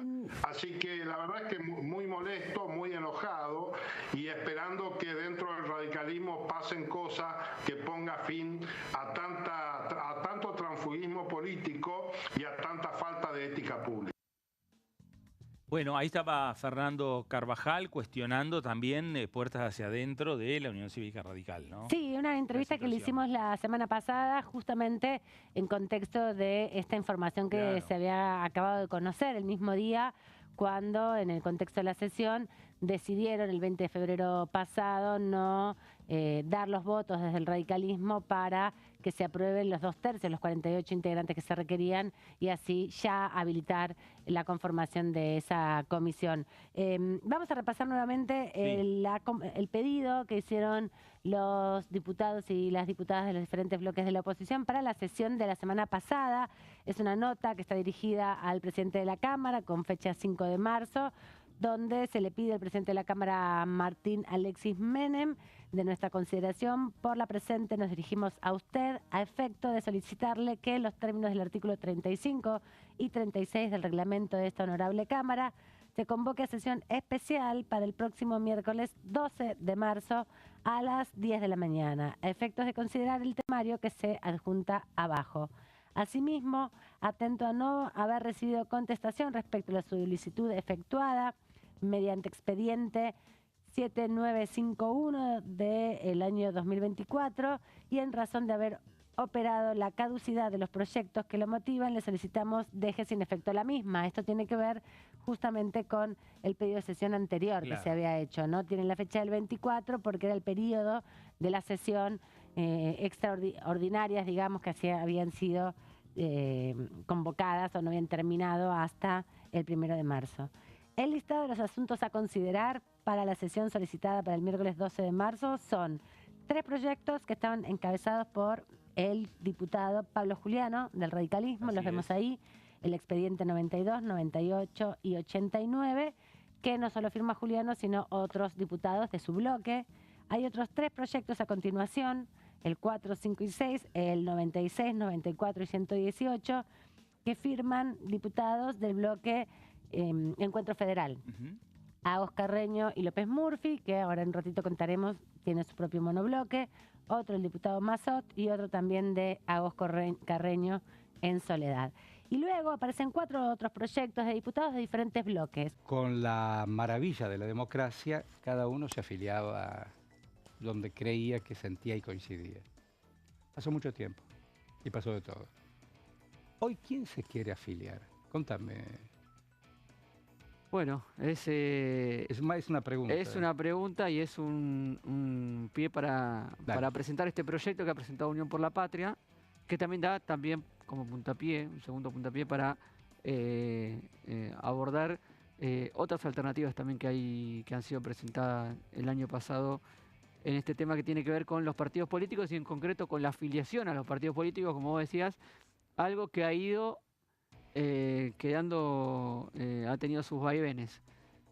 Speaker 10: Así que la verdad es que muy molesto, muy enojado, y esperando que dentro del radicalismo pasen cosas que ponga fin a tanto transfugismo político y a tanta falta de ética pública.
Speaker 11: Bueno, ahí estaba Fernando Carvajal cuestionando también puertas hacia adentro de la Unión Cívica Radical, ¿no?
Speaker 9: Sí, una entrevista que le hicimos la semana pasada justamente en contexto de esta información que se había acabado de conocer el mismo día, cuando en el contexto de la sesión decidieron el 20 de febrero pasado no dar los votos desde el radicalismo para que se aprueben los 2/3, los 48 integrantes que se requerían, y así ya habilitar la conformación de esa comisión. Vamos a repasar nuevamente el pedido que hicieron los diputados y las diputadas de los diferentes bloques de la oposición para la sesión de la semana pasada. Es una nota que está dirigida al presidente de la Cámara con fecha 5 de marzo, donde se le pide al presidente de la Cámara, Martín Alexis Menem, de nuestra consideración. Por la presente nos dirigimos a usted a efecto de solicitarle que en los términos del artículo 35 y 36 del reglamento de esta honorable Cámara se convoque a sesión especial para el próximo miércoles 12 de marzo a las 10 de la mañana, a efectos de considerar el temario que se adjunta abajo. Asimismo, atento a no haber recibido contestación respecto a la solicitud efectuada mediante expediente 7951 del año 2024 y en razón de haber operado la caducidad de los proyectos que lo motivan, le solicitamos deje sin efecto la misma. Esto tiene que ver justamente con el pedido de sesión anterior que se había hecho, ¿no? Tienen la fecha del 24 porque era el periodo de la sesión extraordinarias, digamos, que así habían sido convocadas o no habían terminado hasta el 1 de marzo. El listado de los asuntos a considerar para la sesión solicitada para el miércoles 12 de marzo son 3 proyectos que estaban encabezados por el diputado Pablo Juliano del radicalismo, los vemos ahí, el expediente 92, 98 y 89, que no solo firma Juliano, sino otros diputados de su bloque. Hay otros 3 proyectos a continuación, el 4, 5 y 6, el 96, 94 y 118, que firman diputados del bloque Encuentro Federal. Agos Carreño y López Murphy, que ahora en un ratito contaremos, tiene su propio monobloque, otro el diputado Mazot y otro también de Agos Carreño en Soledad. Y luego aparecen 4 otros proyectos de diputados de diferentes bloques.
Speaker 1: Con la maravilla de la democracia, cada uno se afiliaba donde creía que sentía y coincidía. Pasó mucho tiempo y pasó de todo. Hoy, ¿quién se quiere afiliar? Contame.
Speaker 12: Bueno, es
Speaker 1: una pregunta.
Speaker 12: Es una pregunta y es un pie para presentar este proyecto que ha presentado Unión por la Patria, que también da como puntapié, un segundo puntapié para abordar otras alternativas también que han sido presentadas el año pasado en este tema que tiene que ver con los partidos políticos y en concreto con la afiliación a los partidos políticos, como vos decías, algo que ha ido ha tenido sus vaivenes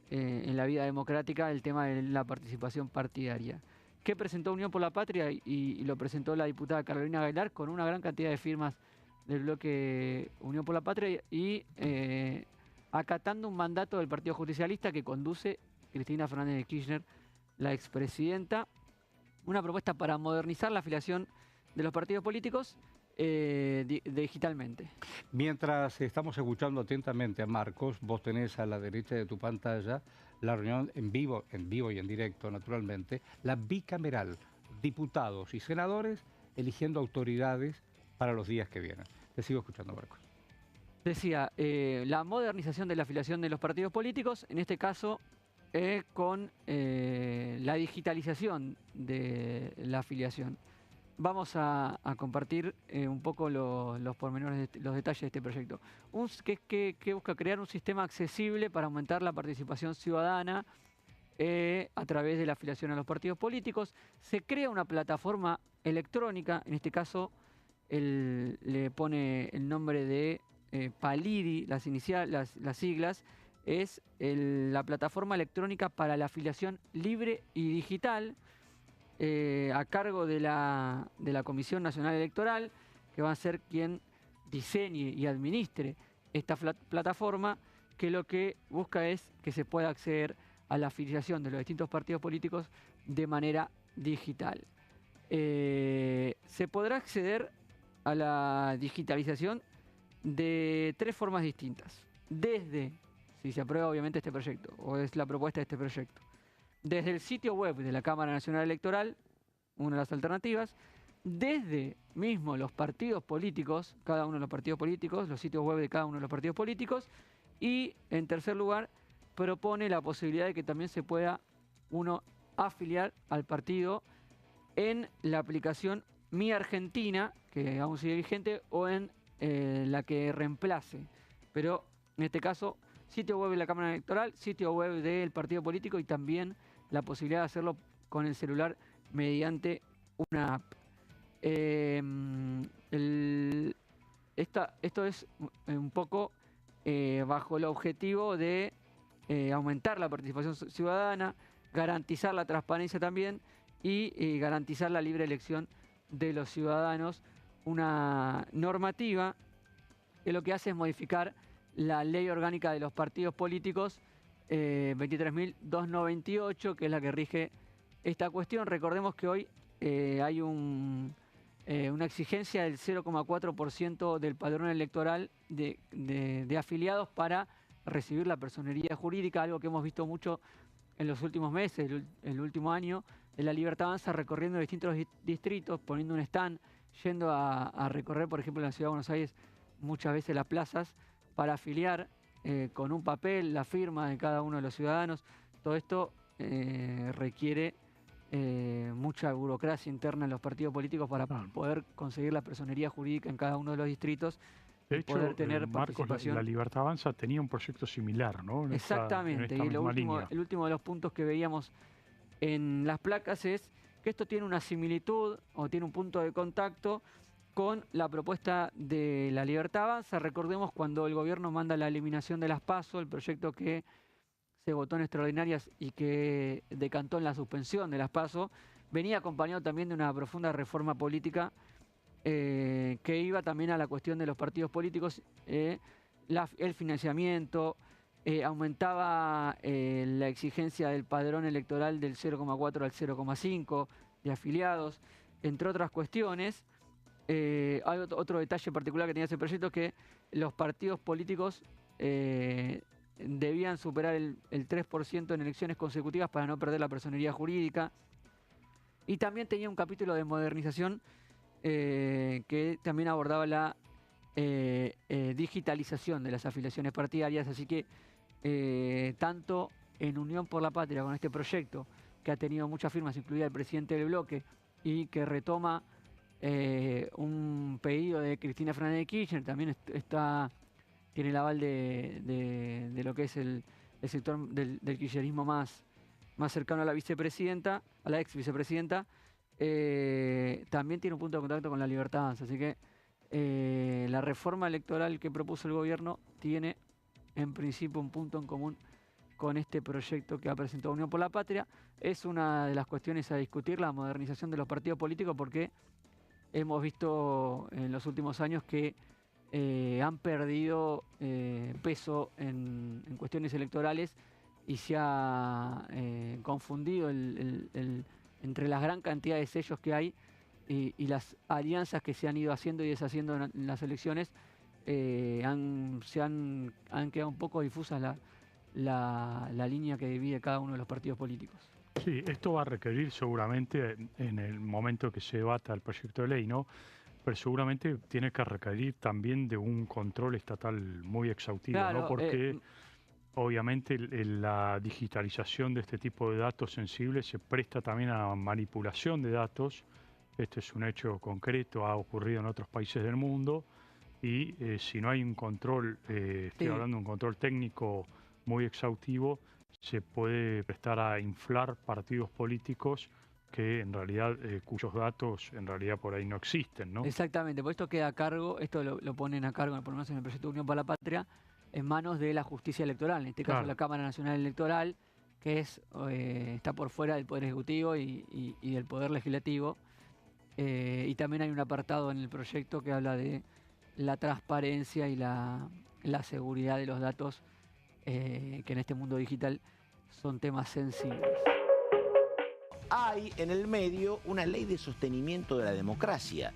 Speaker 12: en la vida democrática, el tema de la participación partidaria. ¿Qué presentó Unión por la Patria? Y lo presentó la diputada Carolina Gaylar con una gran cantidad de firmas del bloque Unión por la Patria y acatando un mandato del Partido Justicialista que conduce Cristina Fernández de Kirchner, la expresidenta, una propuesta para modernizar la afiliación de los partidos políticos digitalmente.
Speaker 1: Mientras estamos escuchando atentamente a Marcos, vos tenés a la derecha de tu pantalla la reunión en vivo y en directo, naturalmente, la bicameral, diputados y senadores eligiendo autoridades para los días que vienen. Te sigo escuchando, Marcos.
Speaker 12: Decía, la modernización de la afiliación de los partidos políticos, en este caso con la digitalización de la afiliación. Vamos a compartir un poco los pormenores, los detalles de este proyecto. Que busca crear un sistema accesible para aumentar la participación ciudadana a través de la afiliación a los partidos políticos. Se crea una plataforma electrónica, en este caso le pone el nombre de PALIDI, las siglas, es la plataforma electrónica para la afiliación libre y digital, a cargo de la Comisión Nacional Electoral, que va a ser quien diseñe y administre esta plataforma, que lo que busca es que se pueda acceder a la afiliación de los distintos partidos políticos de manera digital. Se podrá acceder a la digitalización de 3 formas distintas. Desde, si se aprueba obviamente este proyecto, o es la propuesta de este proyecto, desde el sitio web de la Cámara Nacional Electoral, una de las alternativas, desde mismo los partidos políticos, cada uno de los partidos políticos, los sitios web de cada uno de los partidos políticos, Y en tercer lugar, propone la posibilidad de que también se pueda uno afiliar al partido en la aplicación Mi Argentina, que aún sigue vigente, o en la que reemplace. Pero en este caso, sitio web de la Cámara Electoral, sitio web del partido político y también la posibilidad de hacerlo con el celular mediante una app. Esto es un poco bajo el objetivo de aumentar la participación ciudadana, garantizar la transparencia también y garantizar la libre elección de los ciudadanos. Una normativa que lo que hace es modificar la ley orgánica de los partidos políticos 23.298, que es la que rige esta cuestión. Recordemos que hoy hay una exigencia del 0,4% del padrón electoral de afiliados para recibir la personería jurídica, algo que hemos visto mucho en los últimos meses, el último año, de La Libertad Avanza recorriendo distintos distritos, poniendo un stand, yendo a recorrer, por ejemplo, en la Ciudad de Buenos Aires, muchas veces las plazas, para afiliar con un papel la firma de cada uno de los ciudadanos. Todo esto requiere mucha burocracia interna en los partidos políticos para poder conseguir la personería jurídica en cada uno de los distritos.
Speaker 13: De hecho,
Speaker 12: poder tener
Speaker 13: Marcos,
Speaker 12: participación.
Speaker 13: la Libertad Avanza tenía un proyecto similar, ¿no?
Speaker 12: Exactamente, y el último de los puntos que veíamos en las placas es que esto tiene una similitud o tiene un punto de contacto con la propuesta de la Libertad Avanza. Recordemos cuando el gobierno manda la eliminación de las PASO, el proyecto que se votó en extraordinarias y que decantó en la suspensión de las PASO, venía acompañado también de una profunda reforma política que iba también a la cuestión de los partidos políticos, el financiamiento, aumentaba la exigencia del padrón electoral del 0,4 al 0,5 de afiliados, entre otras cuestiones. Hay otro detalle particular que tenía ese proyecto, que los partidos políticos debían superar el 3% en elecciones consecutivas para no perder la personería jurídica. Y también tenía un capítulo de modernización que también abordaba la digitalización de las afiliaciones partidarias. Así que tanto en Unión por la Patria, con este proyecto que ha tenido muchas firmas, incluida el presidente del bloque, y que retoma un pedido de Cristina Fernández de Kirchner, también tiene el aval de lo que es el sector del kirchnerismo más cercano a la vicepresidenta, a la ex vicepresidenta. También tiene un punto de contacto con la Libertad Avanza. Así que la reforma electoral que propuso el gobierno tiene en principio un punto en común con este proyecto que ha presentado Unión por la Patria. Es una de las cuestiones a discutir, la modernización de los partidos políticos, porque hemos visto en los últimos años que han perdido peso en cuestiones electorales y se ha confundido entre la gran cantidad de sellos que hay y las alianzas que se han ido haciendo y deshaciendo en las elecciones. Han quedado un poco difusas la línea que divide cada uno de los partidos políticos.
Speaker 13: Sí, esto va a requerir seguramente en el momento que se debata el proyecto de ley, ¿no? Pero seguramente tiene que requerir también de un control estatal muy exhaustivo, claro, ¿no? Porque obviamente la digitalización de este tipo de datos sensibles se presta también a manipulación de datos. Este es un hecho concreto, ha ocurrido en otros países del mundo, y si no hay un control, estoy hablando de un control técnico muy exhaustivo, se puede prestar a inflar partidos políticos que en realidad, cuyos datos en realidad por ahí no existen, ¿no?
Speaker 12: Exactamente, por esto queda a cargo, esto lo ponen a cargo, por lo menos en el proyecto de Unión para la Patria, en manos de la justicia electoral, en este caso la Cámara Nacional Electoral, que está por fuera del Poder Ejecutivo y del Poder Legislativo. Y también hay un apartado en el proyecto que habla de la transparencia y la seguridad de los datos, que en este mundo digital son temas sensibles.
Speaker 2: Hay en el medio una ley de sostenimiento de la democracia.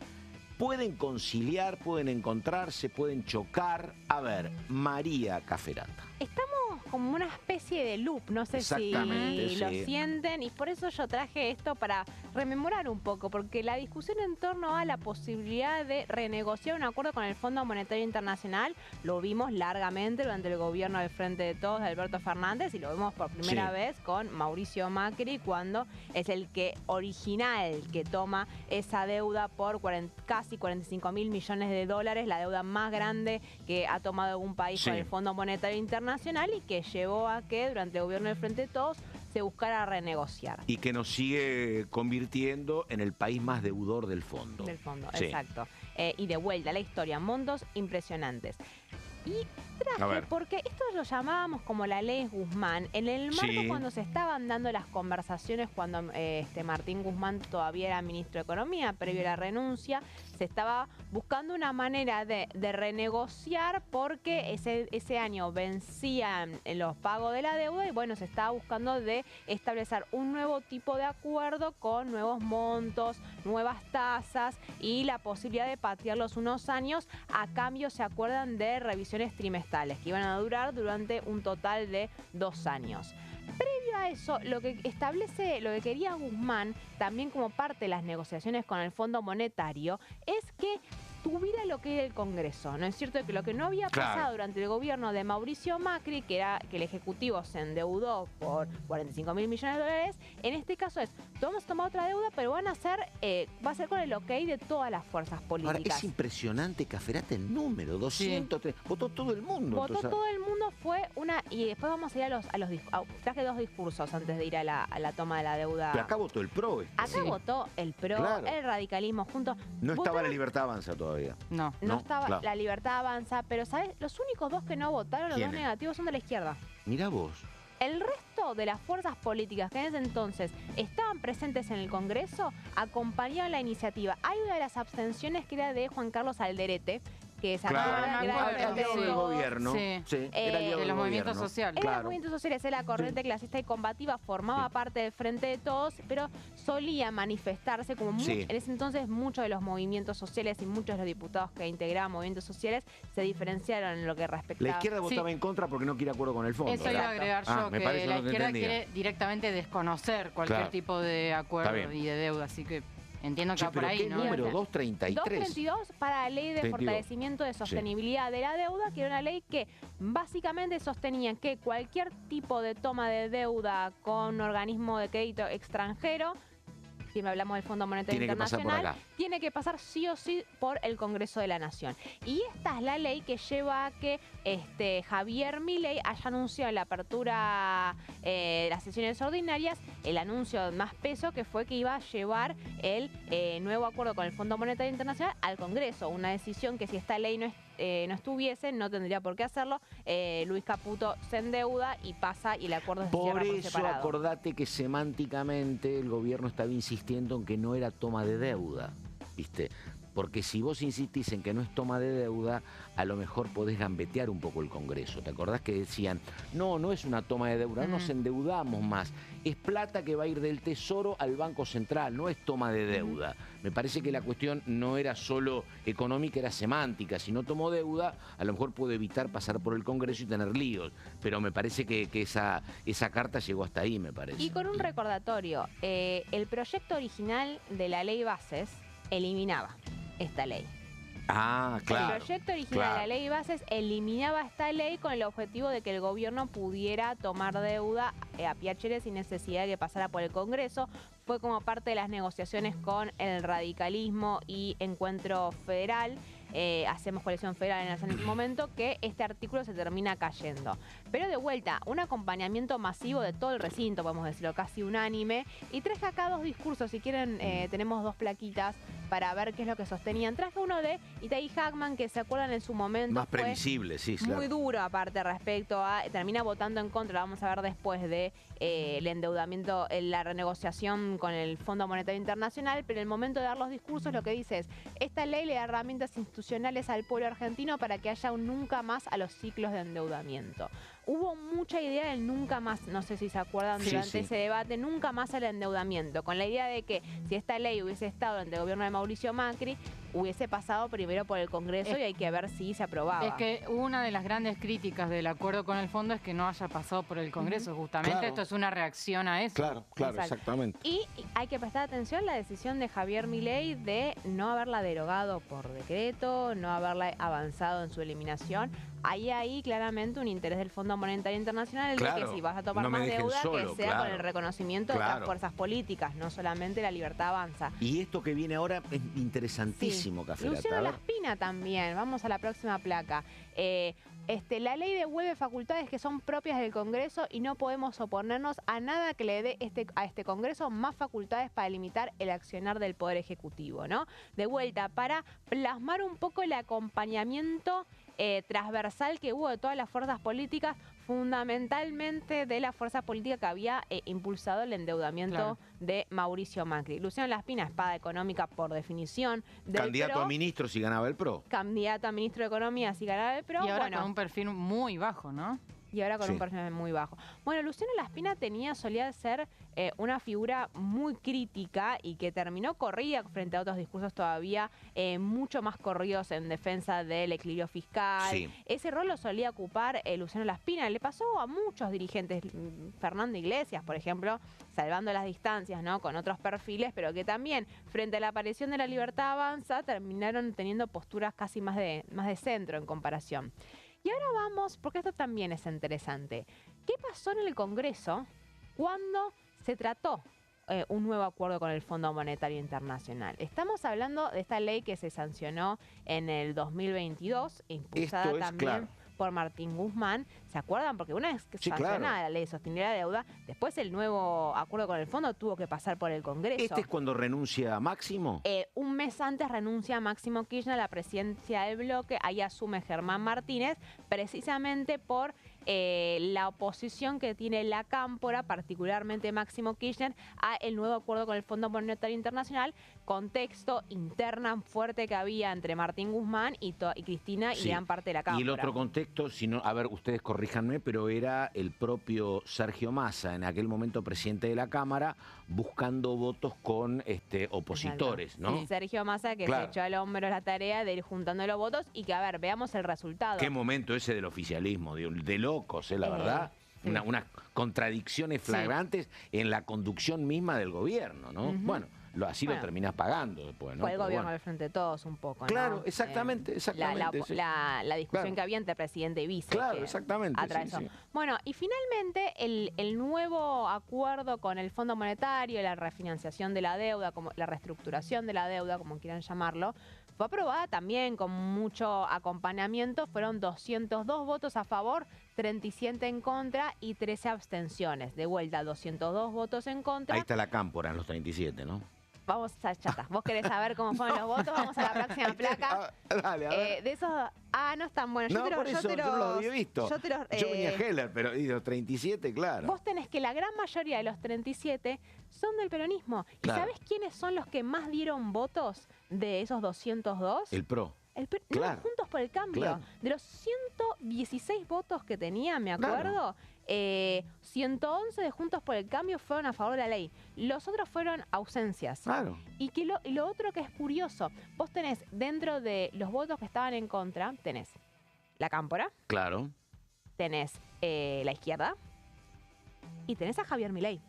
Speaker 2: Pueden conciliar, pueden encontrarse, pueden chocar. A ver, María Caferata.
Speaker 4: Estamos como una especie de loop, no sé si lo sienten, y por eso yo traje esto para rememorar un poco, porque la discusión en torno a la posibilidad de renegociar un acuerdo con el Fondo Monetario Internacional lo vimos largamente durante el gobierno del Frente de Todos de Alberto Fernández, y lo vimos por primera vez con Mauricio Macri, cuando es el que original que toma esa deuda por casi 45.000 millones de dólares, la deuda más grande que ha tomado algún país con el Fondo Monetario Internacional, y que llevó a que durante el gobierno del Frente de Todos se buscara renegociar.
Speaker 2: Y que nos sigue convirtiendo en el país más deudor del fondo.
Speaker 4: Del fondo, exacto. Y de vuelta a la historia, montos impresionantes. Y traje, porque esto lo llamábamos como la ley Guzmán. En el marco cuando se estaban dando las conversaciones, cuando Martín Guzmán todavía era ministro de Economía, previo a la renuncia, se estaba buscando una manera de renegociar, porque ese año vencían los pagos de la deuda, y bueno, se estaba buscando de establecer un nuevo tipo de acuerdo con nuevos montos, nuevas tasas y la posibilidad de patearlos unos años. A cambio, se acuerdan de revisiones trimestrales que iban a durar durante un total de 2 años. Previo a eso, lo que quería Guzmán, también como parte de las negociaciones con el Fondo Monetario, es que tuviera lo que era el Congreso, ¿no es cierto? Que lo que no había pasado durante el gobierno de Mauricio Macri, que era que el Ejecutivo se endeudó por 45.000 millones de dólares, en este caso vamos a tomar otra deuda, pero va a ser con el ok de todas las fuerzas políticas.
Speaker 2: Ahora, es impresionante, Caferata, el número, 203, votó todo el mundo.
Speaker 4: Votó todo el mundo, y después vamos a ir traje 2 discursos antes de ir a la toma de la deuda.
Speaker 2: Pero acá votó el PRO.
Speaker 4: Acá votó el PRO, el radicalismo juntos.
Speaker 2: No estaba La Libertad Avanza todavía.
Speaker 4: No estaba La Libertad Avanza, pero ¿sabes? Los únicos 2 que no votaron, los 2 negativos, son de la izquierda.
Speaker 2: Mirá vos.
Speaker 4: El resto de las fuerzas políticas que en ese entonces estaban presentes en el Congreso acompañaban la iniciativa. Hay una de las abstenciones que era de Juan Carlos Alderete, que se acuerdan,
Speaker 2: era aliado del gobierno.
Speaker 3: Era aliado de los movimientos sociales.
Speaker 4: Era los movimientos sociales, era la corriente clasista y combativa, formaba parte del Frente de Todos, pero solía manifestarse como en ese entonces muchos de los movimientos sociales y muchos de los diputados que integraban movimientos sociales se diferenciaron en lo que respectaba.
Speaker 2: La izquierda votaba en contra porque no quiere acuerdo con el fondo.
Speaker 3: Eso iba a agregar yo, que la izquierda quiere directamente desconocer cualquier tipo de acuerdo y de deuda, así que entiendo que va por ahí, ¿no?
Speaker 2: Número 233.
Speaker 4: 232 para la ley de fortalecimiento de sostenibilidad de la deuda, que era una ley que básicamente sostenía que cualquier tipo de toma de deuda con un organismo de crédito extranjero, si hablamos del Fondo Monetario Internacional, tiene que pasar sí o sí por el Congreso de la Nación. Y esta es la ley que lleva a que Javier Milei haya anunciado en la apertura de las sesiones ordinarias el anuncio más peso, que fue que iba a llevar el nuevo acuerdo con el Fondo Monetario Internacional al Congreso. Una decisión que, si esta ley no estuviese, no tendría por qué hacerlo. Luis Caputo se endeuda y pasa, y el acuerdo se cierra por separado.
Speaker 2: Por eso acordate que semánticamente el gobierno estaba insistiendo en que no era toma de deuda, ¿viste? Porque si vos insistís en que no es toma de deuda, a lo mejor podés gambetear un poco el Congreso. ¿Te acordás que decían, no es una toma de deuda, no nos endeudamos más? Es plata que va a ir del Tesoro al Banco Central, no es toma de deuda. Me parece que la cuestión no era solo económica, era semántica. Si no tomó deuda, a lo mejor puede evitar pasar por el Congreso y tener líos. Pero me parece que esa carta llegó hasta ahí, me parece.
Speaker 4: Y con un recordatorio, el proyecto original de la ley Bases eliminaba esta ley.
Speaker 2: Claro.
Speaker 4: El proyecto original de la ley Bases eliminaba esta ley con el objetivo de que el gobierno pudiera tomar deuda a piacere sin necesidad de que pasara por el Congreso. Fue como parte de las negociaciones con el radicalismo y Encuentro Federal. Hacemos Coalición Federal en ese momento, que este artículo se termina cayendo. Pero de vuelta, un acompañamiento masivo de todo el recinto, podemos decirlo, casi unánime. Y traje acá 2 discursos, si quieren tenemos 2 plaquitas para ver qué es lo que sostenían. Traje uno de Itay Hackman, que se acuerdan en su momento.
Speaker 2: Más previsible, sí, claro.
Speaker 4: Muy duro aparte respecto a, termina votando en contra, vamos a ver después de el endeudamiento, la renegociación con el Fondo Monetario Internacional, pero en el momento de dar los discursos lo que dice es: esta ley le da herramientas institucionales al pueblo argentino para que haya un nunca más a los ciclos de endeudamiento. hubo mucha idea del nunca más, no sé si se acuerdan durante ese debate, nunca más el endeudamiento, con la idea de que si esta ley hubiese estado durante el gobierno de Mauricio Macri, hubiese pasado primero por el Congreso y hay que ver si se aprobaba.
Speaker 3: Es que una de las grandes críticas del acuerdo con el fondo es que no haya pasado por el Congreso. Justamente esto es una reacción a eso.
Speaker 2: Claro, exactamente.
Speaker 4: Y hay que prestar atención a la decisión de Javier Milei de no haberla derogado por decreto, no haberla avanzado en su eliminación. Hay ahí claramente un interés del Fondo Monetario Internacional de que si vas a tomar más deuda, que sea con el reconocimiento de otras fuerzas políticas, no solamente la libertad avanza.
Speaker 2: Y esto que viene ahora es interesantísimo, Café Lata.
Speaker 4: Luciano Laspina también, vamos a la próxima placa. La ley devuelve facultades que son propias del Congreso y no podemos oponernos a nada que le dé a este Congreso más facultades para limitar el accionar del Poder Ejecutivo, ¿no? De vuelta, para plasmar un poco el acompañamiento transversal que hubo de todas las fuerzas políticas, fundamentalmente de la fuerza política que había impulsado el endeudamiento de Mauricio Macri. Luciano Laspina, espada económica por definición.
Speaker 2: Candidato a ministro si ganaba el PRO.
Speaker 4: Candidato a ministro de Economía si ganaba el PRO.
Speaker 3: Y ahora con un perfil muy bajo, ¿no?
Speaker 4: Y ahora con un perfil muy bajo. Bueno, Luciano Laspina solía ser una figura muy crítica y que terminó corrida frente a otros discursos todavía mucho más corridos en defensa del equilibrio fiscal. Ese rol lo solía ocupar Luciano Laspina. Le pasó a muchos dirigentes, Fernando Iglesias, por ejemplo, salvando las distancias, ¿no? Con otros perfiles, pero que también, frente a la aparición de la Libertad Avanza, terminaron teniendo posturas casi más de centro en comparación. Y ahora vamos, porque esto también es interesante. ¿Qué pasó en el Congreso cuando se trató un nuevo acuerdo con el Fondo Monetario Internacional? Estamos hablando de esta ley que se sancionó en el 2022, impulsada también por Martín Guzmán. ¿Se acuerdan? Porque una vez que sancionada la ley de sostenibilidad de deuda, después el nuevo acuerdo con el fondo tuvo que pasar por el Congreso.
Speaker 2: ¿Este es cuando renuncia Máximo?
Speaker 4: Un mes antes renuncia Máximo Kirchner a la presidencia del bloque, ahí asume Germán Martínez, precisamente por la oposición que tiene la Cámpora, particularmente Máximo Kirchner, a el nuevo acuerdo con el Fondo Monetario Internacional, contexto interna fuerte que había entre Martín Guzmán y Cristina y gran parte de la Cámpora.
Speaker 2: Y el otro contexto, si no, a ver, ustedes corríjanme, pero era el propio Sergio Massa, en aquel momento presidente de la Cámara, buscando votos con opositores, ¿no?
Speaker 4: Sergio Massa que se echó al hombro la tarea de ir juntando los votos y que, a ver, veamos el resultado.
Speaker 2: Qué momento ese del oficialismo, de locos, la verdad. Unas contradicciones flagrantes en la conducción misma del gobierno, ¿no? Bueno, así lo terminás pagando después, ¿no?
Speaker 4: Fue el gobierno del Frente de Todos un poco, ¿no?
Speaker 2: Claro, exactamente.
Speaker 4: La discusión que había entre presidente y vice.
Speaker 2: Claro, exactamente.
Speaker 4: Bueno, y finalmente el nuevo acuerdo con el Fondo Monetario, la refinanciación de la deuda, como la reestructuración de la deuda, como quieran llamarlo, fue aprobada también con mucho acompañamiento. Fueron 202 votos a favor, 37 en contra y 13 abstenciones. De vuelta, 202 votos en contra.
Speaker 2: Ahí está la Cámpora en los 37, ¿no?
Speaker 4: Vamos a chatas. ¿Vos querés saber cómo fueron los votos? Vamos a la próxima placa.
Speaker 2: Dale, a ver.
Speaker 4: De esos... no están buenos.
Speaker 2: Yo no los había visto. Yo venía Heller, pero los 37, claro.
Speaker 4: Vos tenés que la gran mayoría de los 37 son del peronismo. ¿Y sabés quiénes son los que más dieron votos de esos 202?
Speaker 2: El PRO.
Speaker 4: No, Juntos por el Cambio. De los 116 votos que tenía, me acuerdo, 111 de Juntos por el Cambio fueron a favor de la ley. Los otros fueron ausencias. Y lo otro que es curioso, vos tenés dentro de los votos que estaban en contra, tenés la Cámpora. Tenés la izquierda. Y tenés a Javier Milei.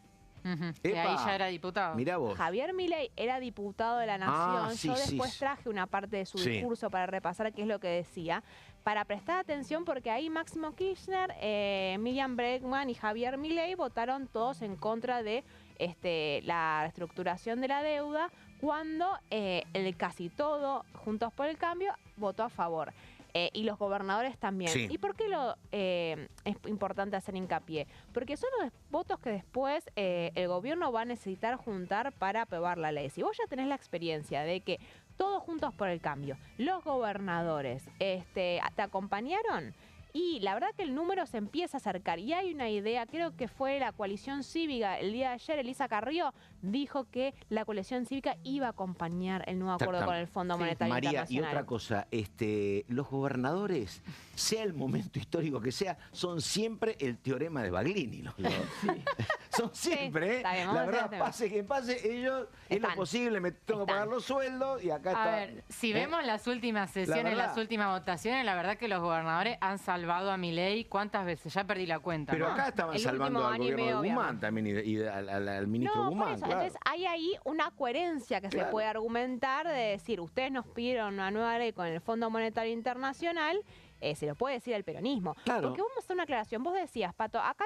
Speaker 3: Que ahí ya era diputado.
Speaker 2: Mirá vos.
Speaker 4: Javier Milei era diputado de la Nación. Yo después traje una parte de su discurso para repasar qué es lo que decía. Para prestar atención, porque ahí Máximo Kirchner, Miriam Bregman y Javier Milei votaron todos en contra de la reestructuración de la deuda, cuando casi todo Juntos por el Cambio votó a favor. Y los gobernadores también. ¿Y por qué es importante hacer hincapié? Porque son los votos que después el gobierno va a necesitar juntar para aprobar la ley. Si vos ya tenés la experiencia de que todos Juntos por el Cambio, los gobernadores, te acompañaron, y la verdad que el número se empieza a acercar y hay una idea, creo que fue la coalición cívica, el día de ayer Elisa Carrió dijo que la coalición cívica iba a acompañar el nuevo acuerdo con el Fondo Monetario Internacional.
Speaker 2: María, y otra cosa, los gobernadores, sea el momento histórico que sea, son siempre el teorema de Baglini. Son siempre, la verdad, pase que pase, ellos, es lo posible, me tengo que pagar los sueldos y acá está.
Speaker 3: A ver, si vemos las últimas sesiones, las últimas votaciones, la verdad que los gobernadores han salvado a Milei, ¿cuántas veces? Ya perdí la cuenta.
Speaker 2: Pero acá estaban salvando al gobierno de Guzmán también y al ministro Guzmán.
Speaker 4: Claro. Entonces hay ahí una coherencia que se puede argumentar de decir, ustedes nos pidieron una nueva ley con el Fondo Monetario Internacional, se lo puede decir al peronismo. Claro. Porque vamos a hacer una aclaración. Vos decías, Pato, acá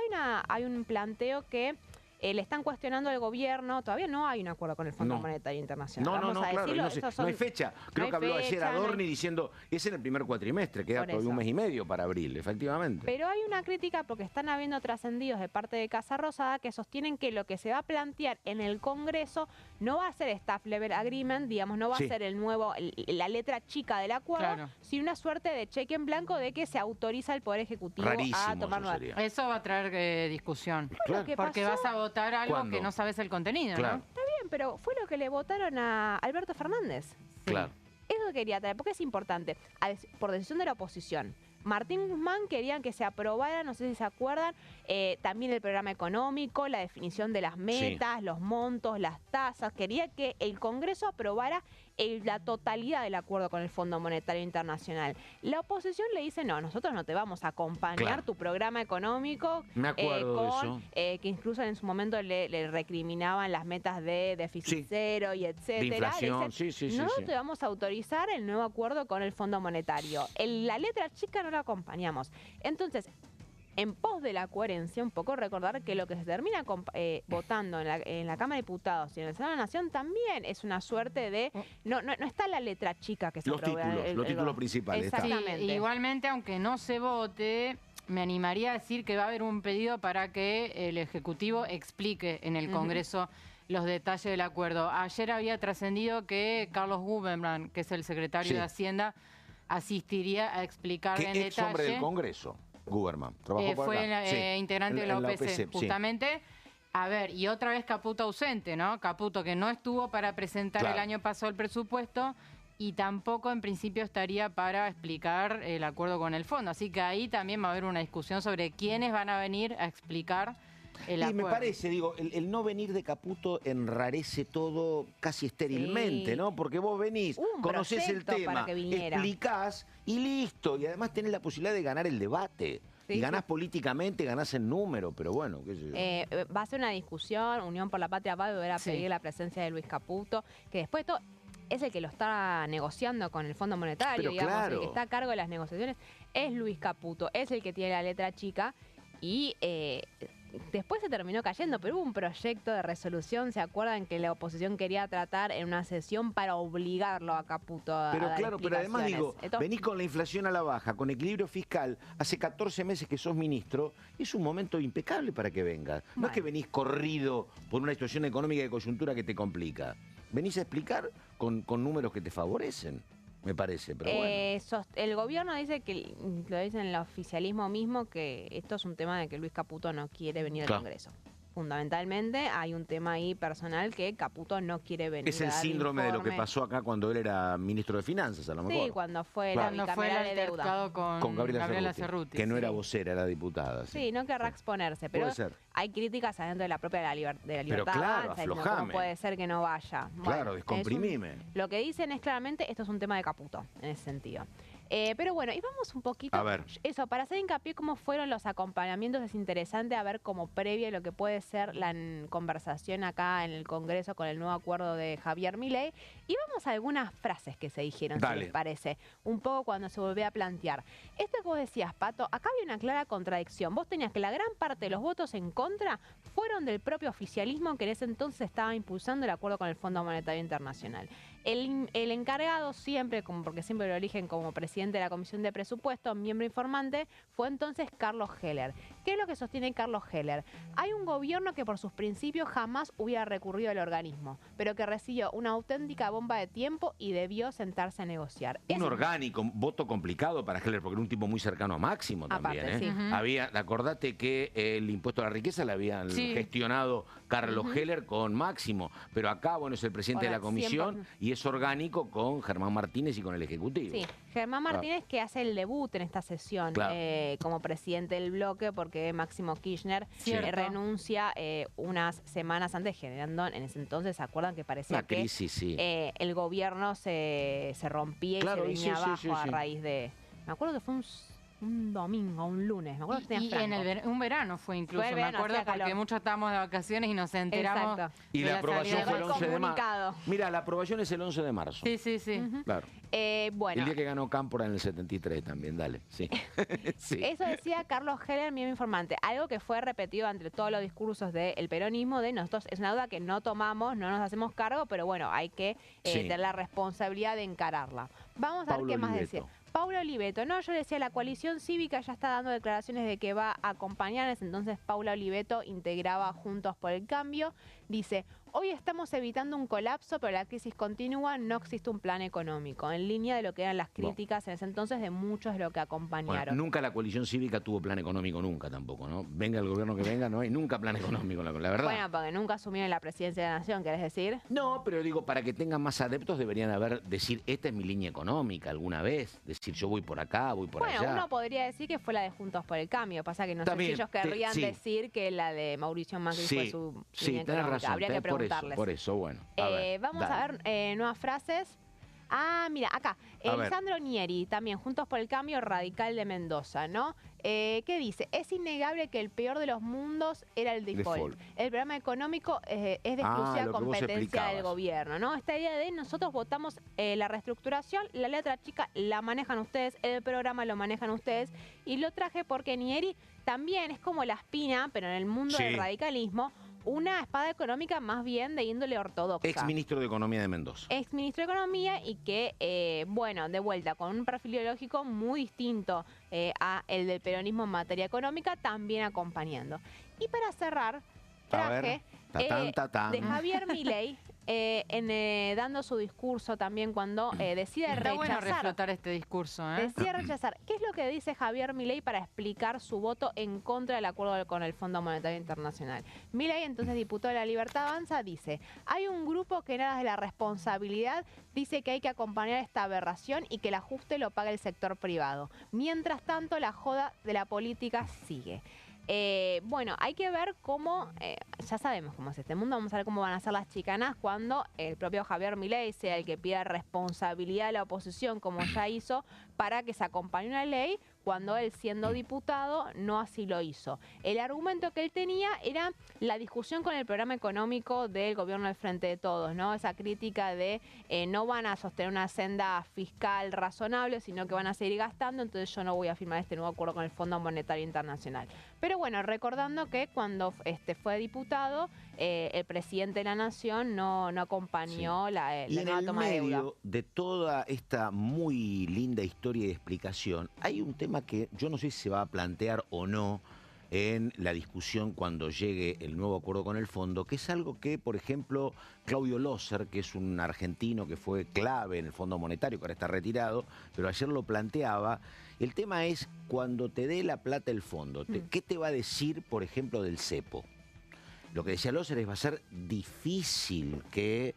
Speaker 4: hay un planteo que le están cuestionando al gobierno, todavía no hay un acuerdo con el Fondo Monetario Internacional.
Speaker 2: No, claro, no hay fecha. Creo que habló ayer Adorni diciendo, es en el primer cuatrimestre, queda todavía un mes y medio para abril, efectivamente.
Speaker 4: Pero hay una crítica porque están habiendo trascendidos de parte de Casa Rosada que sostienen que lo que se va a plantear en el Congreso no va a ser staff level agreement, digamos, no va a ser el nuevo, la letra chica del acuerdo, sino una suerte de cheque en blanco de que se autoriza el Poder Ejecutivo a tomar
Speaker 3: eso va a traer discusión. Porque vas a votar algo que no sabes el contenido, ¿no?
Speaker 4: Está bien, pero fue lo que le votaron a Alberto Fernández.
Speaker 2: Claro.
Speaker 4: Eso quería traer, porque es importante. Por decisión de la oposición. Martín Guzmán querían que se aprobara, no sé si se acuerdan, también el programa económico, la definición de las metas, los montos, las tasas. Quería que el Congreso aprobara la totalidad del acuerdo con el Fondo Monetario Internacional. La oposición le dice, no, nosotros no te vamos a acompañar tu programa económico.
Speaker 2: Me acuerdo de eso.
Speaker 4: Que incluso en su momento le recriminaban las metas de déficit cero y etcétera.
Speaker 2: De inflación,
Speaker 4: no te vamos a autorizar el nuevo acuerdo con el Fondo Monetario. La letra chica no la acompañamos. Entonces, en pos de la coherencia, un poco recordar que lo que se termina votando en la Cámara de Diputados y en el Senado de la Nación también es una suerte de... No está la letra chica que se aprueba.
Speaker 2: Los títulos principales.
Speaker 4: Exactamente.
Speaker 3: Sí, igualmente, aunque no se vote, me animaría a decir que va a haber un pedido para que el Ejecutivo explique en el Congreso los detalles del acuerdo. Ayer había trascendido que Carlos Gubernman, que es el secretario de Hacienda, asistiría a explicar en detalle...
Speaker 2: ¿Qué ex hombre del Congreso? Gubernman.
Speaker 3: Fue integrante de la OPC, justamente. A ver, y otra vez Caputo ausente, ¿no? Caputo que no estuvo para presentar el año pasado el presupuesto y tampoco en principio estaría para explicar el acuerdo con el fondo. Así que ahí también va a haber una discusión sobre quiénes van a venir a explicar el acuerdo.
Speaker 2: Y me parece, digo, el no venir de Caputo enrarece todo casi estérilmente, ¿no? Porque vos venís, conocés el tema, explicás y listo. Y además tenés la posibilidad de ganar el debate. Y ganás políticamente, ganás en número, pero bueno, qué sé yo.
Speaker 4: Va a ser una discusión, Unión por la Patria va a volver a pedir la presencia de Luis Caputo, que después todo es el que lo está negociando con el Fondo Monetario, digamos, el que está a cargo de las negociaciones es Luis Caputo, es el que tiene la letra chica y... después se terminó cayendo, pero hubo un proyecto de resolución, ¿se acuerdan? Que la oposición quería tratar en una sesión para obligarlo a Caputo a dar
Speaker 2: pero además digo, venís con la inflación a la baja, con equilibrio fiscal, hace 14 meses que sos ministro, es un momento impecable para que vengas. No es que venís corrido por una situación económica de coyuntura que te complica. Venís a explicar con números que te favorecen. Me parece, pero bueno.
Speaker 4: El gobierno dice que, lo dicen el oficialismo mismo, que esto es un tema de que Luis Caputo no quiere venir al Congreso. Fundamentalmente hay un tema ahí personal que Caputo no quiere venir.
Speaker 2: Es el síndrome de lo que pasó acá cuando él era ministro de Finanzas, a lo mejor.
Speaker 4: Sí, cuando fue la bicameral de deuda.
Speaker 3: Con Gabriela Cerruti.
Speaker 2: Que no era vocera, era diputada.
Speaker 4: Sí, no querrá exponerse, pero hay críticas adentro de la propia de la libertad avanza,
Speaker 2: aflojame.
Speaker 4: No puede ser que no vaya.
Speaker 2: Claro, descomprimime.
Speaker 4: Lo que dicen es claramente, esto es un tema de Caputo, en ese sentido. Pero bueno, y vamos un poquito...
Speaker 2: A ver.
Speaker 4: Eso, para hacer hincapié cómo fueron los acompañamientos, es interesante a ver como previa lo que puede ser la conversación acá en el Congreso con el nuevo acuerdo de Javier Milei. Y vamos a algunas frases que se dijeron, si les parece, un poco cuando se volvió a plantear. Esto que vos decías, Pato, acá había una clara contradicción. Vos tenías que la gran parte de los votos en contra fueron del propio oficialismo que en ese entonces estaba impulsando el acuerdo con el Fondo Monetario Internacional. El encargado siempre, porque siempre lo eligen como presidente presidente de la Comisión de Presupuesto, miembro informante, fue entonces Carlos Heller. ¿Qué es lo que sostiene Carlos Heller? Hay un gobierno que por sus principios jamás hubiera recurrido al organismo, pero que recibió una auténtica bomba de tiempo y debió sentarse a negociar.
Speaker 2: Un orgánico, voto complicado para Heller, porque era un tipo muy cercano a Máximo también.
Speaker 4: Aparte, sí.
Speaker 2: Acordate que el impuesto a la riqueza lo habían gestionado Carlos Heller con Máximo, pero acá, bueno, es el presidente de la comisión y es orgánico con Germán Martínez y con el Ejecutivo.
Speaker 4: Sí, Germán Martínez que hace el debut en esta sesión como presidente del bloque, porque Máximo Kirchner renuncia unas semanas antes, generando en ese entonces, ¿se acuerdan que parecía
Speaker 2: una crisis,
Speaker 4: que el gobierno se rompía y se venía abajo a raíz de... Me acuerdo que fue un domingo, un lunes, me acuerdo que tenía
Speaker 3: un verano fue incluso, me acuerdo, porque muchos estábamos de vacaciones y nos enteramos.
Speaker 4: Exacto.
Speaker 2: Y la aprobación fue el 11 de marzo. Mira, la aprobación es el 11 de marzo.
Speaker 3: Sí.
Speaker 2: Claro.
Speaker 4: Bueno.
Speaker 2: El día que ganó Cámpora en el 73 también, dale. Sí.
Speaker 4: Eso decía Carlos Heller, miembro informante. Algo que fue repetido entre todos los discursos del peronismo, de nosotros es una duda que no tomamos, no nos hacemos cargo, pero bueno, hay que tener la responsabilidad de encararla. Vamos a ver qué más decía. Paulo Oliveto, no, yo decía, la coalición cívica ya está dando declaraciones de que va a acompañarnos, entonces Paulo Oliveto integraba Juntos por el Cambio, dice, hoy estamos evitando un colapso, pero la crisis continúa, no existe un plan económico, en línea de lo que eran las críticas en ese entonces de muchos de los que acompañaron.
Speaker 2: Bueno, nunca la coalición cívica tuvo plan económico, nunca tampoco, ¿no? Venga el gobierno que venga, no hay nunca plan económico, la verdad.
Speaker 4: Bueno, porque nunca asumieron la presidencia de la Nación, ¿querés decir?
Speaker 2: No, pero digo, para que tengan más adeptos deberían decir, esta es mi línea económica alguna vez, decir, yo voy por acá, voy por allá.
Speaker 4: Bueno, uno podría decir que fue la de Juntos por el Cambio, pasa que no sé si ellos querrían decir que la de Mauricio Macri fue su línea económica.
Speaker 2: Razón,
Speaker 4: habría que preguntarles.
Speaker 2: Por eso, bueno.
Speaker 4: Vamos a ver nuevas frases. Ah, mira, acá, Sandro Nieri, también Juntos por el Cambio, radical de Mendoza, ¿no? ¿Qué dice? Es innegable que el peor de los mundos era el default. El programa económico es de exclusiva competencia del gobierno, ¿no? Esta idea de nosotros votamos la reestructuración, la letra chica la manejan ustedes, el programa lo manejan ustedes, y lo traje porque Nieri también es como la espina, pero en el mundo del radicalismo, una espada económica más bien de índole ortodoxa.
Speaker 2: Ex ministro de Economía de Mendoza.
Speaker 4: Ex ministro de Economía y que, bueno, de vuelta, con un perfil ideológico muy distinto a el del peronismo en materia económica, también acompañando. Y para cerrar, traje de Javier Milei, dando su discurso también cuando decide rechazar.
Speaker 3: Está bueno reflotar este discurso,
Speaker 4: Decide rechazar. ¿Qué es lo que dice Javier Milei para explicar su voto en contra del acuerdo con el Fondo Monetario Internacional? Milei, entonces diputado de La Libertad Avanza, dice, hay un grupo que en aras de la responsabilidad dice que hay que acompañar esta aberración y que el ajuste lo paga el sector privado. Mientras tanto, la joda de la política sigue. Bueno, hay que ver cómo, ya sabemos cómo es este mundo, vamos a ver cómo van a ser las chicanas cuando el propio Javier Milei sea el que pida responsabilidad de la oposición, como ya hizo, para que se acompañe una ley cuando él, siendo diputado, no así lo hizo. El argumento que él tenía era la discusión con el programa económico del gobierno del Frente de Todos, ¿no? Esa crítica de no van a sostener una senda fiscal razonable, sino que van a seguir gastando, entonces yo no voy a firmar este nuevo acuerdo con el Fondo Monetario Internacional. Pero bueno, recordando que cuando fue diputado, el presidente de la Nación no acompañó la nueva toma de deuda.
Speaker 2: Y en el medio de toda esta muy linda historia y explicación, hay un tema que yo no sé si se va a plantear o no en la discusión cuando llegue el nuevo acuerdo con el fondo, que es algo que, por ejemplo, Claudio Loser, que es un argentino que fue clave en el Fondo Monetario, que ahora está retirado, pero ayer lo planteaba. El tema es, cuando te dé la plata el fondo, ¿qué te va a decir, por ejemplo, del cepo? Lo que decía Loser es, va a ser difícil que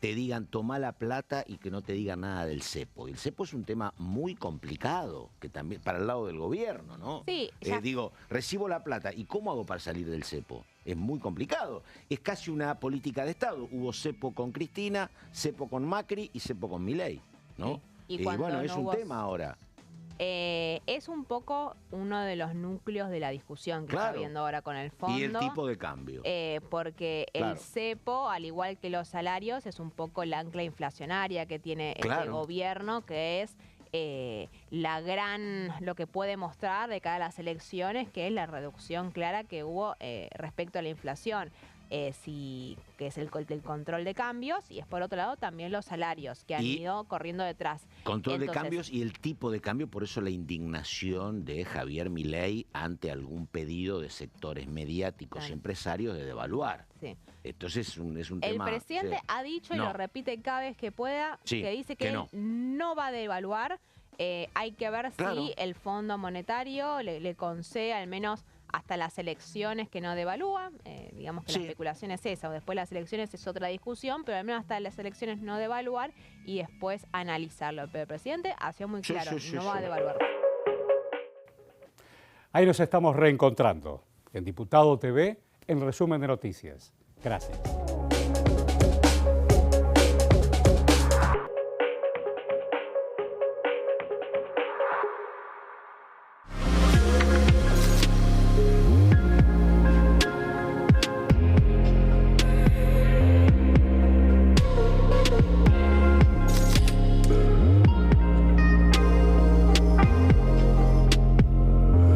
Speaker 2: te digan toma la plata y que no te digan nada del cepo. Y el cepo es un tema muy complicado, que también para el lado del gobierno, ¿no?
Speaker 4: Sí.
Speaker 2: Digo, recibo la plata, ¿y cómo hago para salir del cepo? Es muy complicado. Es casi una política de Estado. Hubo cepo con Cristina, cepo con Macri y cepo con Milei, ¿no?
Speaker 4: Y
Speaker 2: bueno, es un tema ahora.
Speaker 4: Es un poco uno de los núcleos de la discusión que está habiendo ahora con el fondo.
Speaker 2: Y el tipo de cambio.
Speaker 4: Porque el cepo, al igual que los salarios, es un poco la ancla inflacionaria que tiene este gobierno, que es lo que puede mostrar de cara a las elecciones, que es la reducción clara que hubo respecto a la inflación. que es el control de cambios, y es por otro lado también los salarios que han ido corriendo detrás.
Speaker 2: Control de cambios y el tipo de cambio, por eso la indignación de Javier Milei ante algún pedido de sectores mediáticos y empresarios de devaluar.
Speaker 4: Sí.
Speaker 2: Entonces es un tema...
Speaker 4: El presidente ha dicho, y lo repite cada vez que pueda, que dice que él no va a devaluar. Hay que ver si el Fondo Monetario le concede al menos hasta las elecciones que no devalúa. Digamos que la especulación es esa, o después las elecciones es otra discusión, pero al menos hasta las elecciones no devaluar y después analizarlo. Pero el presidente ha sido muy claro, no va a devaluar.
Speaker 1: Ahí nos estamos reencontrando en Diputado TV, en resumen de noticias. Gracias.